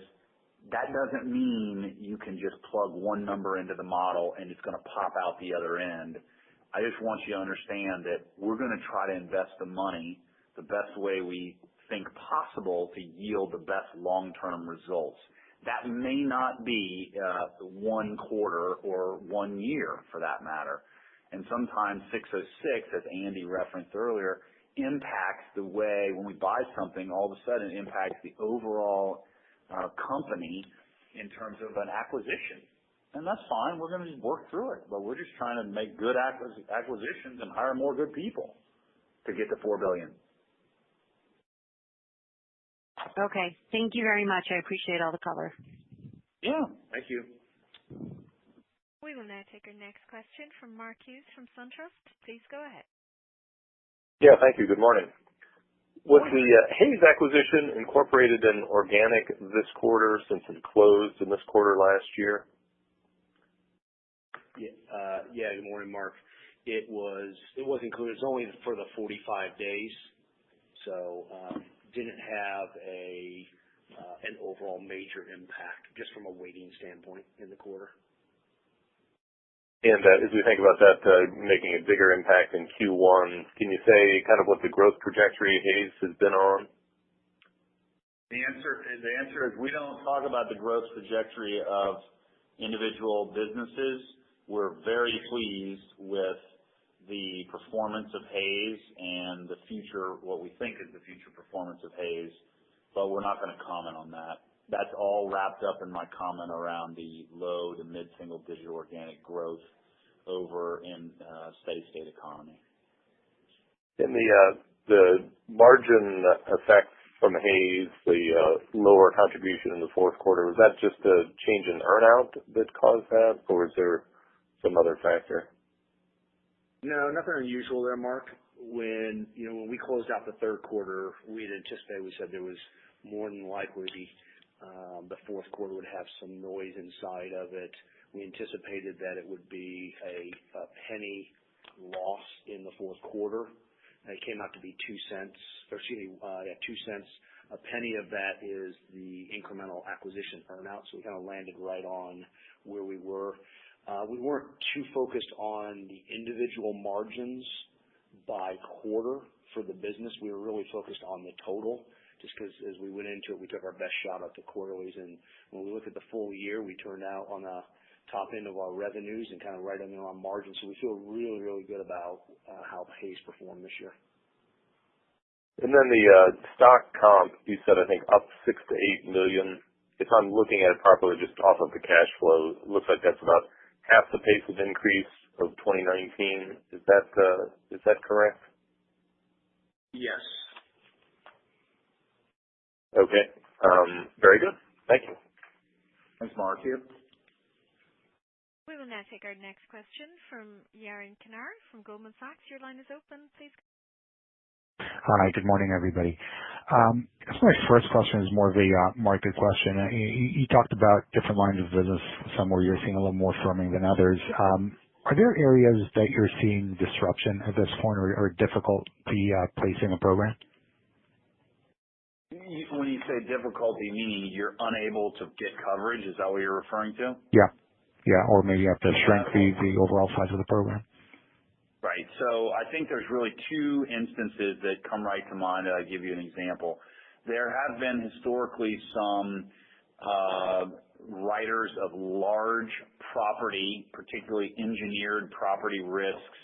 that doesn't mean you can just plug one number into the model and it's going to pop out the other end. I just want you to understand that we're going to try to invest the money the best way we think possible to yield the best long-term results. That may not be 1 quarter or 1 year for that matter. And sometimes 606, as Andy referenced earlier, impacts the way when we buy something, all of a sudden it impacts the overall company in terms of an acquisition. And that's fine. We're going to just work through it. But we're just trying to make good acquisitions and hire more good people to get to $4 billion. Okay. Thank you very much. I appreciate all the color. Yeah. Thank you. We will now take our next question from Mark Hughes from SunTrust. Please go ahead. Yeah, thank you. Good morning. Was the Hayes acquisition incorporated in organic this quarter since it closed in this quarter last year? Yeah. Good morning, Mark. It was included. It's only for the 45 days, so didn't have an overall major impact just from a weighting standpoint in the quarter. And as we think about that making a bigger impact in Q1, can you say kind of what the growth trajectory Hayes has been on? The answer is we don't talk about the growth trajectory of individual businesses. We're very pleased with the performance of Hayes and the future, what we think is the future performance of Hayes, but we're not going to comment on that. That's all wrapped up in my comment around the low to mid-single digit organic growth over in steady state economy. And the margin effect from Hayes, the lower contribution in the fourth quarter, was that just a change in earnout that caused that, or was there some other factor? No, nothing unusual there, Mark. When we closed out the third quarter, we had anticipated, we said there was more than likely the fourth quarter would have some noise inside of it. We anticipated that it would be a penny loss in the fourth quarter. It came out to be 2 cents, or excuse me, 2 cents. A penny of that is the incremental acquisition earnout, so we kind of landed right on where we were. We weren't too focused on the individual margins by quarter for the business. We were really focused on the total, just because as we went into it, we took our best shot at the quarterlies. And when we look at the full year, we turned out on the top end of our revenues and kind of right under our margins. So we feel really, really good about how Hayes performed this year. And then the stock comp, you said, I think, up $6 to $8 million. If I'm looking at it properly, just off of the cash flow, it looks like that's about half the pace of increase of 2019. Is that correct? Yes. Okay. Very good. Thank you. Thanks, Mark. Here. We will now take our next question from Yaron Kinar from Goldman Sachs. Your line is open. Please. Hi, good morning, everybody. I guess my first question is more of a market question. You talked about different lines of business, some where you're seeing a little more firming than others. Are there areas that you're seeing disruption at this point or difficulty placing a program? When you say difficulty, meaning you're unable to get coverage, is that what you're referring to? Yeah, or maybe you have to shrink the overall size of the program. Right. So I think there's really two instances that come right to mind that I give you an example. There have been historically some writers of large property, particularly engineered property risks,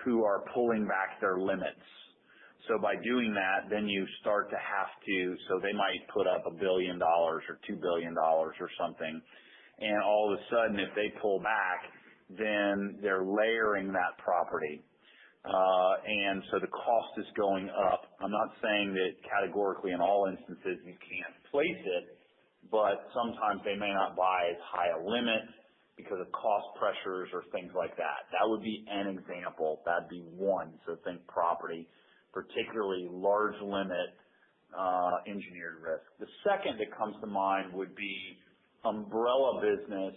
who are pulling back their limits. So by doing that, then you start to have to, so they might put up $1 billion or $2 billion or something, and all of a sudden if they pull back, then they're layering that property. And so the cost is going up. I'm not saying that categorically in all instances you can't place it, but sometimes they may not buy as high a limit because of cost pressures or things like that. That would be an example. That'd be one. So think property, particularly large limit engineered risk. The second that comes to mind would be umbrella business,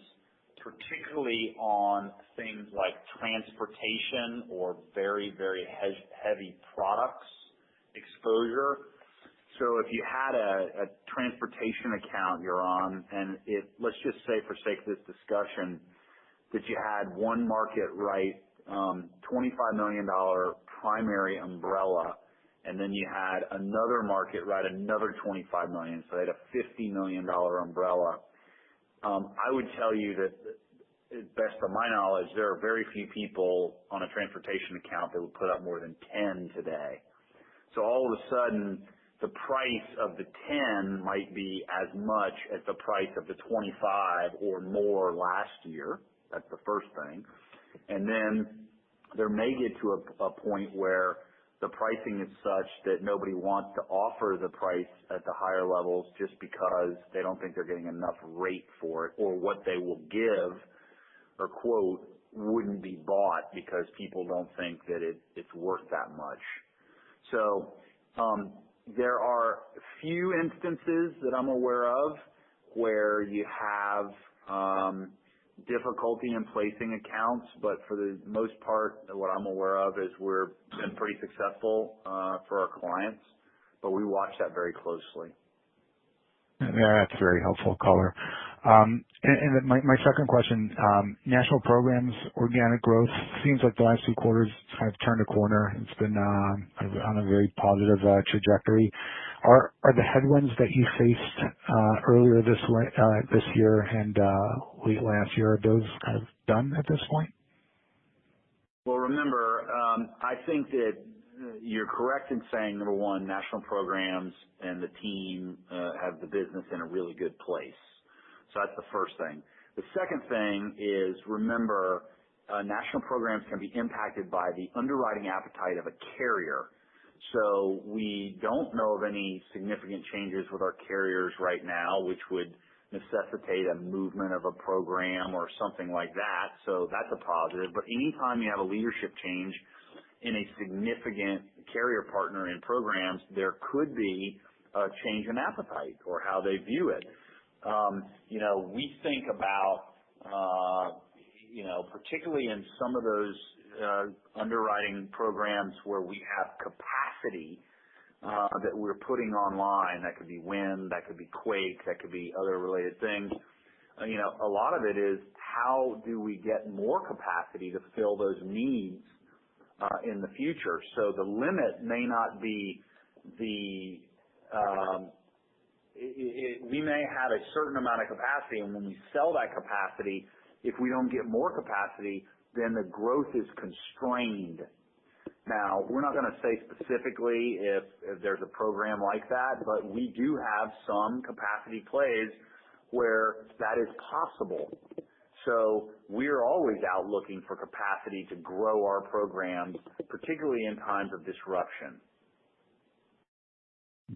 particularly on things like transportation or very, very heavy products exposure. So if you had a transportation account you're on, and let's just say for sake of this discussion that you had one market write $25 million primary umbrella, and then you had another market write another $25 million, so they had a $50 million umbrella. I would tell you that, best of my knowledge, there are very few people on a transportation account that would put up more than 10 today. So all of a sudden, the price of the 10 might be as much as the price of the 25 or more last year. That's the first thing. And then there may get to a point where the pricing is such that nobody wants to offer the price at the higher levels just because they don't think they're getting enough rate for it, or what they will give or quote wouldn't be bought because people don't think that it's worth that much. So there are few instances that I'm aware of where you have difficulty in placing accounts, but for the most part, what I'm aware of is we're been pretty successful for our clients, but we watch that very closely. Yeah, that's very helpful color. And my second question, national programs, organic growth, seems like the last 2 quarters kind of turned a corner. It's been on a very positive trajectory. Are the headwinds that you faced earlier this year and late last year, are those kind of done at this point? Well, remember, I think that you're correct in saying, number one, national programs and the team have the business in a really good place. So that's the first thing. The second thing is, remember, national programs can be impacted by the underwriting appetite of a carrier. So we don't know of any significant changes with our carriers right now, which would necessitate a movement of a program or something like that. So that's a positive. But anytime you have a leadership change in a significant carrier partner in programs, there could be a change in appetite or how they view it. We think about, particularly in some of those underwriting programs where we have capacity that we're putting online. That could be wind, that could be quake, that could be other related things. A lot of it is how do we get more capacity to fill those needs in the future. So the limit may not be we may have a certain amount of capacity, and when we sell that capacity, if we don't get more capacity, then the growth is constrained. Now, we're not going to say specifically if there's a program like that, but we do have some capacity plays where that is possible. So we're always out looking for capacity to grow our programs, particularly in times of disruption.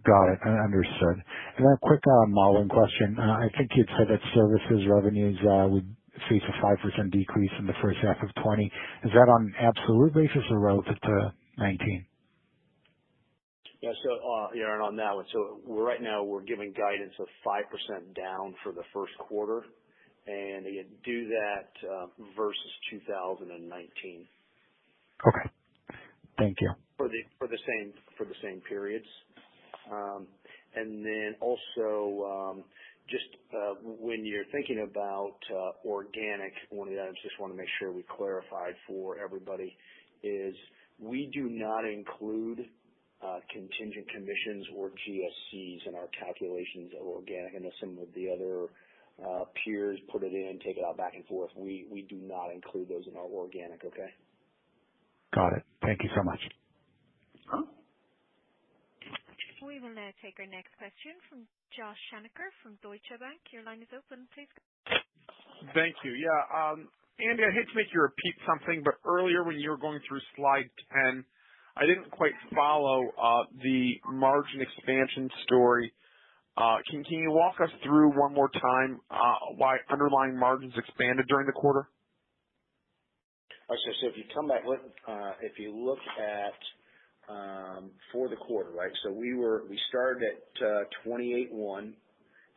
Got it. Understood. And then a quick modeling question. I think you'd said that services revenues would face a 5% decrease in the first half of 20. Is that on an absolute basis or relative to 19? Yeah, so Aaron, on that one, so right now we're giving guidance of 5% down for the first quarter, and you do that versus 2019. Okay. Thank you. For the same periods. And then also, when you're thinking about organic, one of the items just want to make sure we clarified for everybody is we do not include contingent commissions or GSCs in our calculations of organic. I know some of the other peers put it in, take it out back and forth. We do not include those in our organic, okay? Got it. Thank you so much. We will now take our next question from Josh Shanker from Deutsche Bank. Your line is open. Please go. Thank you. Yeah, Andy, I hate to make you repeat something, but earlier when you were going through slide 10, I didn't quite follow the margin expansion story. Can you walk us through one more time why underlying margins expanded during the quarter? Okay, so if you come back, if you look at for the quarter, right? So we started at 28.1,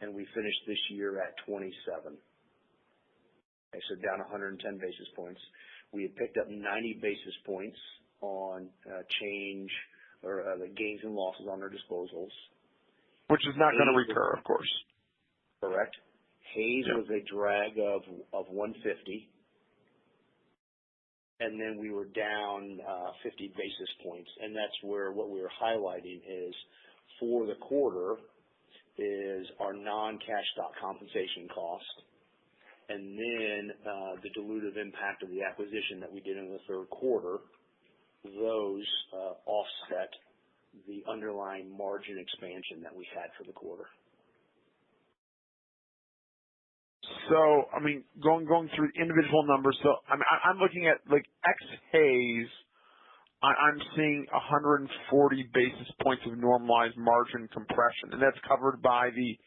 and we finished this year at 27. Okay, so down 110 basis points. We had picked up 90 basis points on change or the gains and losses on our disposals, which is not going to recur, of course. Correct. Hayes was a drag of 150. And then we were down 50 basis points, and that's where what we were highlighting is for the quarter is our non-cash stock compensation cost, and then the dilutive impact of the acquisition that we did in the third quarter. Those offset the underlying margin expansion that we had for the quarter. So, I mean, going through individual numbers. So, I'm looking at like ex Hayes. I'm seeing 140 basis points of normalized margin compression, and that's covered by the.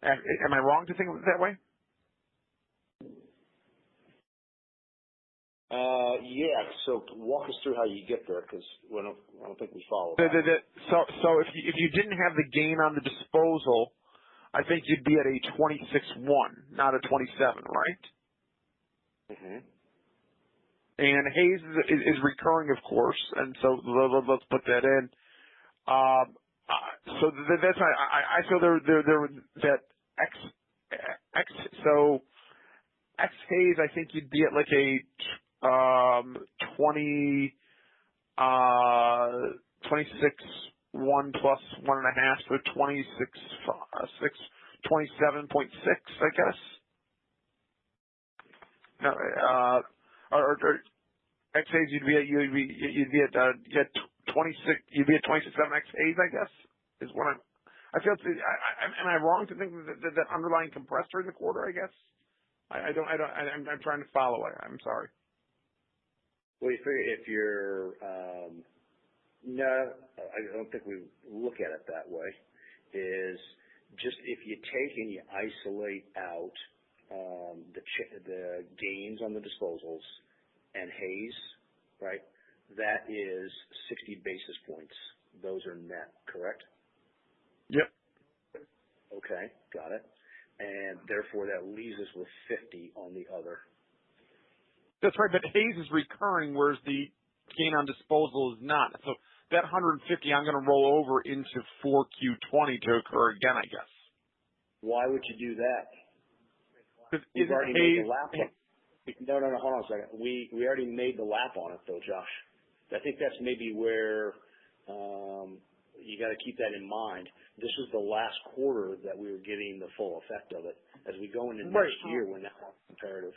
Am I wrong to think of it that way? Yeah. So walk us through how you get there, because I don't think we follow. So if you didn't have the gain on the disposal, I think you'd be at a 26.1, not a 27, right? Mm-hmm. And Hayes is recurring, of course, and so let's put that in. So that's I feel there that so ex Hayes, I think you'd be at like a 26.1 plus 1.5, so 27.6, I guess. No, or ex Hayes, you'd be at 26. You'd be at 26.7 ex Hayes, I guess, is what I feel. Am I wrong to think that underlying compressed during the quarter? I guess I'm trying to follow it. I'm sorry. Well, you figure if you're, no, I don't think we look at it that way. Is just if you take and you isolate out the gains on the disposals and Hayes, right? That is 60 basis points. Those are net, correct? Yep. Okay, got it. And therefore, that leaves us with 50 on the other. That's right, but Hayes is recurring, whereas the gain on disposal is not. So that 150 I'm going to roll over into 4Q20 to occur again, I guess. Why would you do that? Because We've already Hayes, made the lap on. No, hold on a second. We already made the lap on it, though, Josh. I think that's maybe where you got to keep that in mind. This was the last quarter that we were getting the full effect of it. As we go into next year, we're now comparative.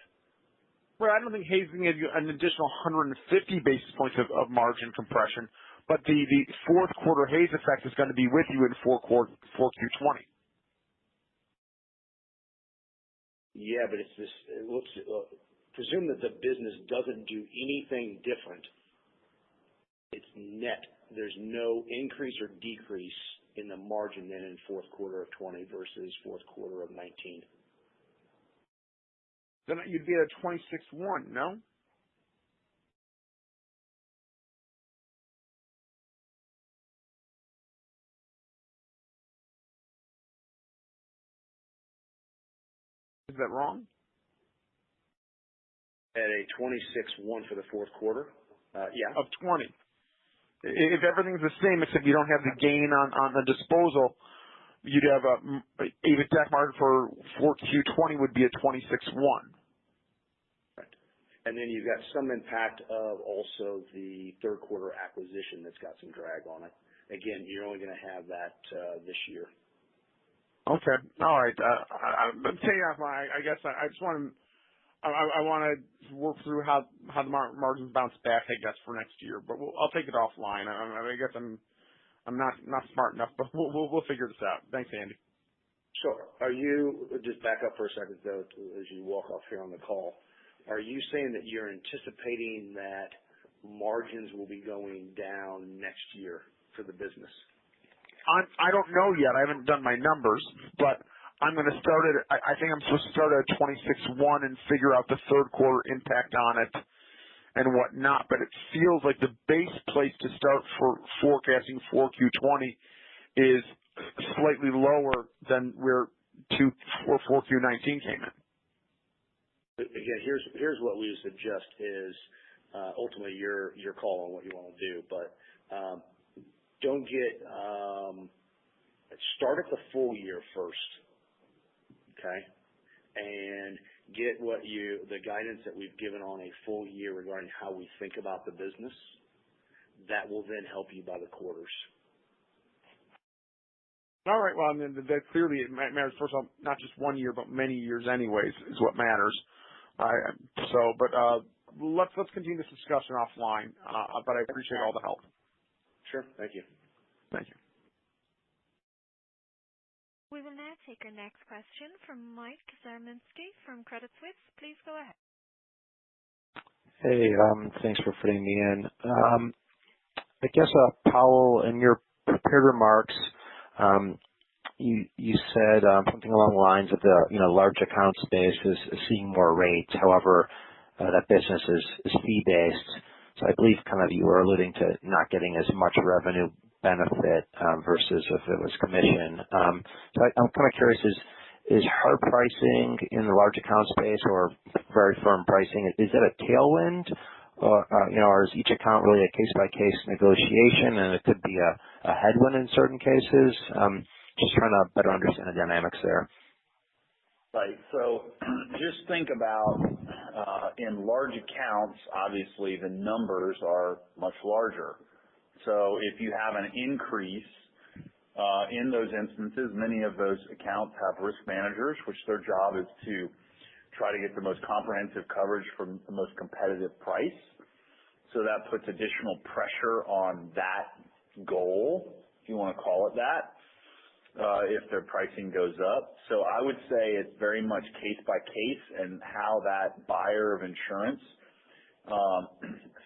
Well, I don't think Hayes can give you an additional 150 basis points of margin compression, but the fourth quarter Hayes effect is going to be with you in 4Q20. Yeah, but it's this. Presume that the business doesn't do anything different. It's net. There's no increase or decrease in the margin then in fourth quarter of 20 versus fourth quarter of 19. Then you'd be at a 26.1, no? Is that wrong? At a 26.1 for the fourth quarter? Yeah. Of 20. If everything's the same except you don't have the gain on the disposal, you'd have a EBITDA margin for 4Q20 would be a 26.1. Right. And then you've got some impact of also the third quarter acquisition that's got some drag on it. Again, you're only going to have that this year. Okay. All right. I'm taking off I guess I just want to. I want to work through how the margins bounce back, I guess, for next year. But I'll take it offline. I guess I'm not smart enough, but we'll figure this out. Thanks, Andy. Sure. Are you just back up for a second though, as you walk off here on the call? Are you saying that you're anticipating that margins will be going down next year for the business? I don't know yet. I haven't done my numbers, but I'm going to start at, I think I'm supposed to start at 26.1 and figure out the third quarter impact on it and whatnot. But it feels like the base place to start for forecasting 4Q20 is slightly lower than where 4Q19 came in. Again, here's what we suggest is ultimately your call on what you want to do, but don't get start at the full year first, okay, and get the guidance that we've given on a full year regarding how we think about the business. That will then help you by the quarters. All right. Well, I mean, that clearly it matters. First of all, not just 1 year, but many years, anyways, is what matters. Let's continue this discussion offline. But I appreciate all the help. Sure. Thank you. Thank you. We will now take our next question from Mike Zarminski from Credit Suisse. Please go ahead. Hey, thanks for fitting me in. I guess, Powell, in your prepared remarks, you said something along the lines of the large account space is seeing more rates. However, that business is fee-based. So I believe kind of you were alluding to not getting as much revenue benefit versus if it was commission. So I'm kind of curious, is hard pricing in the large account space or very firm pricing, is that a tailwind? Or is each account really a case-by-case negotiation and it could be a headwind in certain cases? Just trying to better understand the dynamics there. Right. So just think about in large accounts, obviously the numbers are much larger. So if you have an increase in those instances, many of those accounts have risk managers, which their job is to try to get the most comprehensive coverage from the most competitive price. So that puts additional pressure on that goal, if you want to call it that, if their pricing goes up. So I would say it's very much case by case and how that buyer of insurance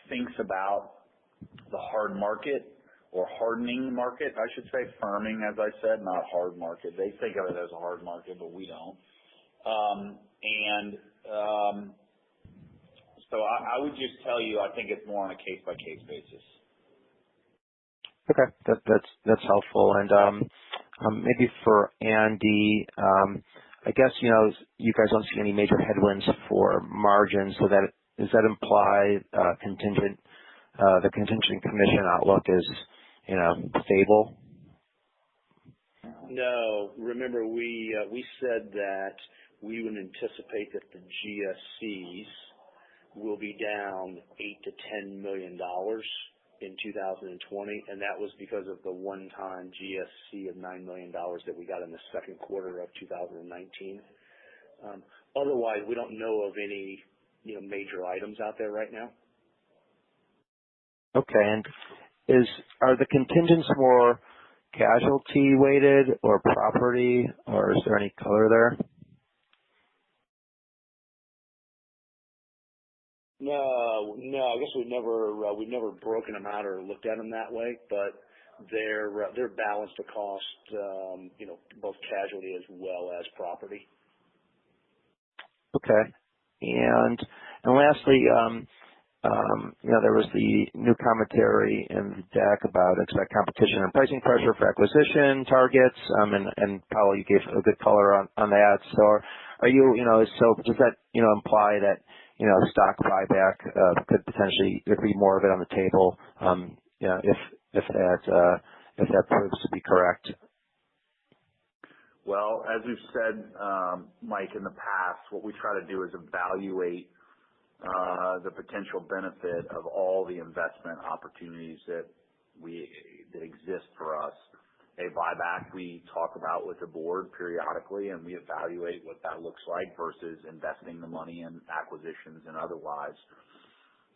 thinks about the hard market or hardening market, I should say, firming, as I said, not hard market. They think of it as a hard market, but we don't. So I would just tell you, I think it's more on a case-by-case basis. Okay. That's helpful. And maybe for Andy, I guess, you guys don't see any major headwinds for margins, so does that imply the contingent commission outlook is, stable? No. Remember, we said that we would anticipate that the GSCs will be down $8 to $10 million in 2020, and that was because of the one-time GSC of $9 million that we got in the second quarter of 2019. Otherwise, we don't know of any major items out there right now. Okay, and are the contingents more casualty weighted or property, or is there any color there? No. I guess we've never broken them out or looked at them that way, but they're balanced across both casualty as well as property. Okay, and lastly, there was the new commentary in the deck about expect competition and pricing pressure for acquisition targets, and Powell, you gave a good color on that. So are you, so does that, imply that, stock buyback could potentially, there could be more of it on the table, if that proves to be correct? Well, as we've said, Mike, in the past, what we try to do is evaluate the potential benefit of all the investment opportunities that exist for us. A buyback we talk about with the board periodically, and we evaluate what that looks like versus investing the money in acquisitions and otherwise.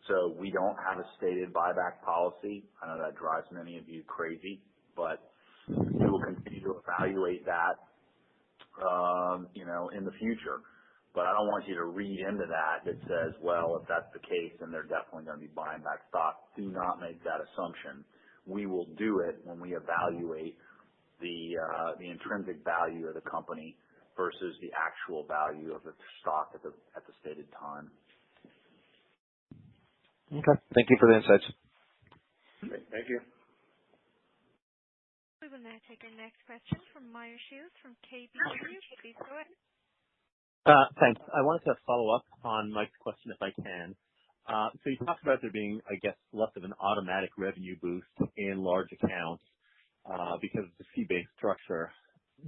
So we don't have a stated buyback policy. I know that drives many of you crazy, but we will continue to evaluate that, in the future. But I don't want you to read into that says, well, if that's the case, then they're definitely going to be buying back stock. Do not make that assumption. We will do it when we evaluate the intrinsic value of the company versus the actual value of the stock at the stated time. Okay. Thank you for the insights. Okay, thank you. We will now take our next question from Meyer Shields from KBW. Please go ahead. Thanks. I wanted to follow up on Mike's question if I can. So you talked about there being, I guess, less of an automatic revenue boost in large accounts because of the fee-based structure.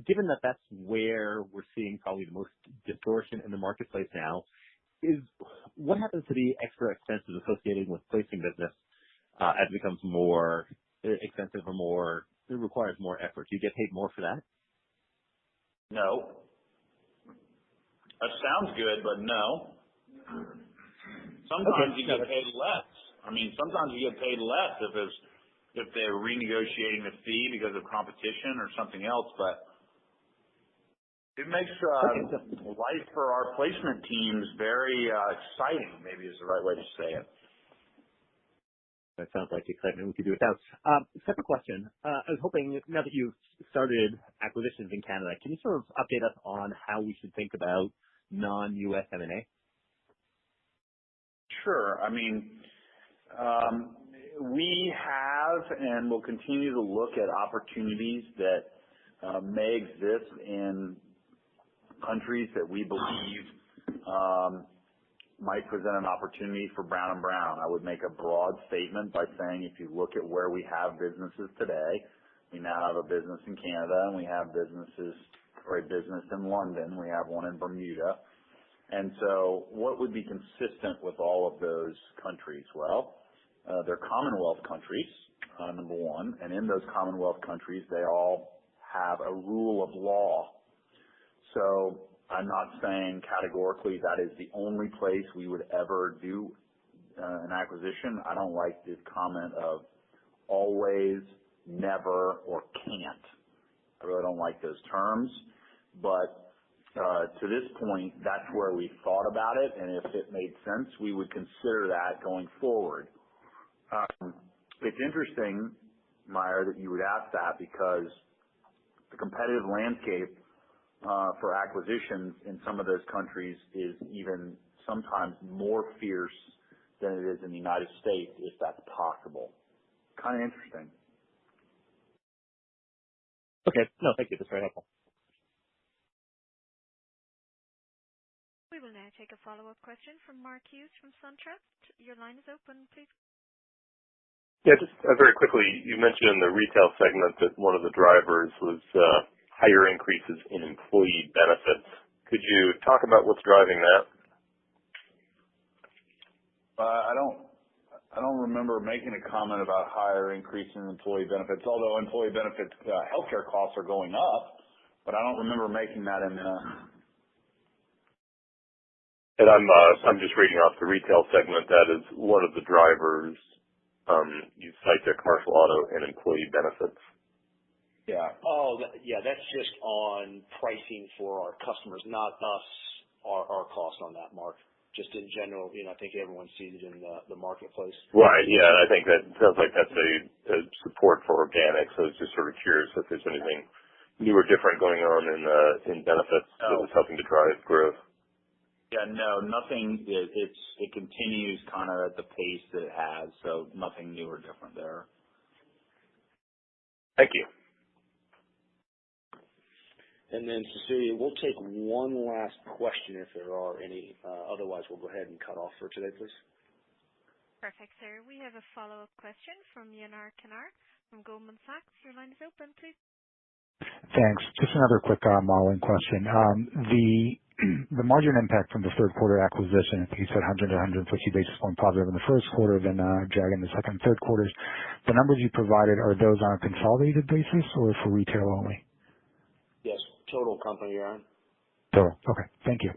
Given that that's where we're seeing probably the most distortion in the marketplace now, what happens to the extra expenses associated with placing business as it becomes more expensive or it requires more effort? Do you get paid more for that? No. That sounds good, but no. Sometimes you get paid less. Sometimes you get paid less if they're renegotiating the fee because of competition or something else, but it makes life for our placement teams very exciting, maybe is the right way to say it. That sounds like excitement. We could do it now. Separate question. I was hoping, now that you've started acquisitions in Canada, can you sort of update us on how we should think about non-U.S. M&A? Sure. We have and will continue to look at opportunities that may exist in countries that we believe might present an opportunity for Brown & Brown. I would make a broad statement by saying if you look at where we have businesses today, we now have a business in Canada and we have a business in London. We have one in Bermuda. And so what would be consistent with all of those countries? Well, they're Commonwealth countries, number one, and in those Commonwealth countries, they all have a rule of law. So I'm not saying categorically that is the only place we would ever do an acquisition. I don't like this comment of always, never, or can't. I really don't like those terms. But To this point, that's where we thought about it, and if it made sense, we would consider that going forward. It's interesting, Meyer, that you would ask that because the competitive landscape for acquisitions in some of those countries is even sometimes more fierce than it is in the United States, if that's possible. Kind of interesting. Okay. No, thank you. That's very helpful. We will now take a follow-up question from Mark Hughes from SunTrust. Your line is open, please. Yeah, just very quickly, you mentioned in the retail segment that one of the drivers was higher increases in employee benefits. Could you talk about what's driving that? I don't remember making a comment about higher increase in employee benefits, although employee benefits healthcare costs are going up, but I don't remember making that in And I'm just reading off the retail segment. That is one of the drivers. You cite their commercial auto and employee benefits. Yeah. That's just on pricing for our customers, not us, our cost on that, Mark. Just in general, I think everyone sees it in the marketplace. Right. Yeah, I think that sounds like that's a support for organic. So I was just sort of curious if there's anything new or different going on in benefits that is helping to drive growth. Yeah, no, nothing. It continues kind of at the pace that it has, so nothing new or different there. Thank you. And then, Cecilia, we'll take one last question if there are any. Otherwise, we'll go ahead and cut off for today, please. Perfect, sir. We have a follow-up question from Yanar Kanar from Goldman Sachs. Your line is open, please. Thanks. Just another quick modeling question. The margin impact from the third quarter acquisition, I think you said 100 to 150 basis point positive in the first quarter, then drag in the second and third quarters. The numbers you provided, are those on a consolidated basis or for retail only? Yes, total company, Aaron. Total. Okay. Thank you.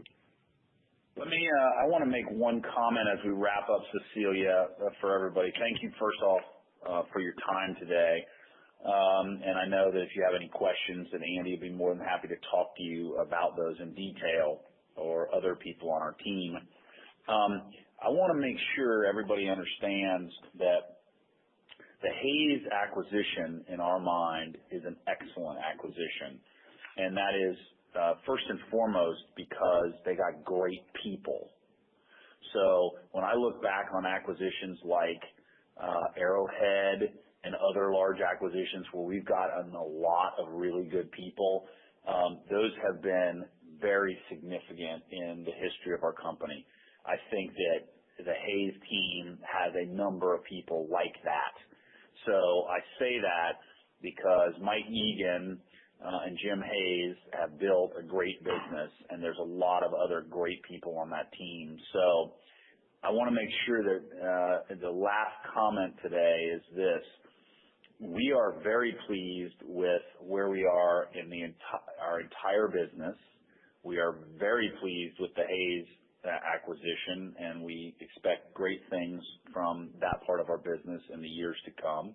I want to make one comment as we wrap up, Cecilia, for everybody. Thank you, first off, for your time today. And I know that if you have any questions, then Andy would be more than happy to talk to you about those in detail, or other people on our team. I want to make sure everybody understands that the Hayes acquisition, in our mind, is an excellent acquisition. And that is, first and foremost, because they got great people. So when I look back on acquisitions like Arrowhead and other large acquisitions where we've gotten a lot of really good people, those have been very significant in the history of our company. I think that the Hayes team has a number of people like that. So I say that because Mike Egan and Jim Hayes have built a great business, and there's a lot of other great people on that team. So I want to make sure that the last comment today is this. We are very pleased with where we are in our entire business. We are very pleased with the Hayes acquisition, and we expect great things from that part of our business in the years to come.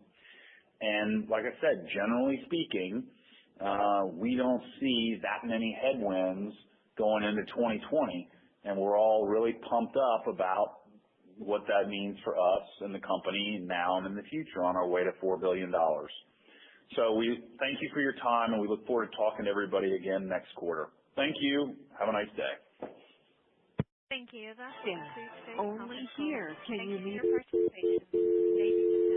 And like I said, generally speaking, we don't see that many headwinds going into 2020, and we're all really pumped up about what that means for us and the company now and in the future on our way to $4 billion. So we thank you for your time, and we look forward to talking to everybody again next quarter. Thank you. Have a nice day. Thank you. That concludes today's Only conference here call. can Thank you you for meet your participation. Ladies and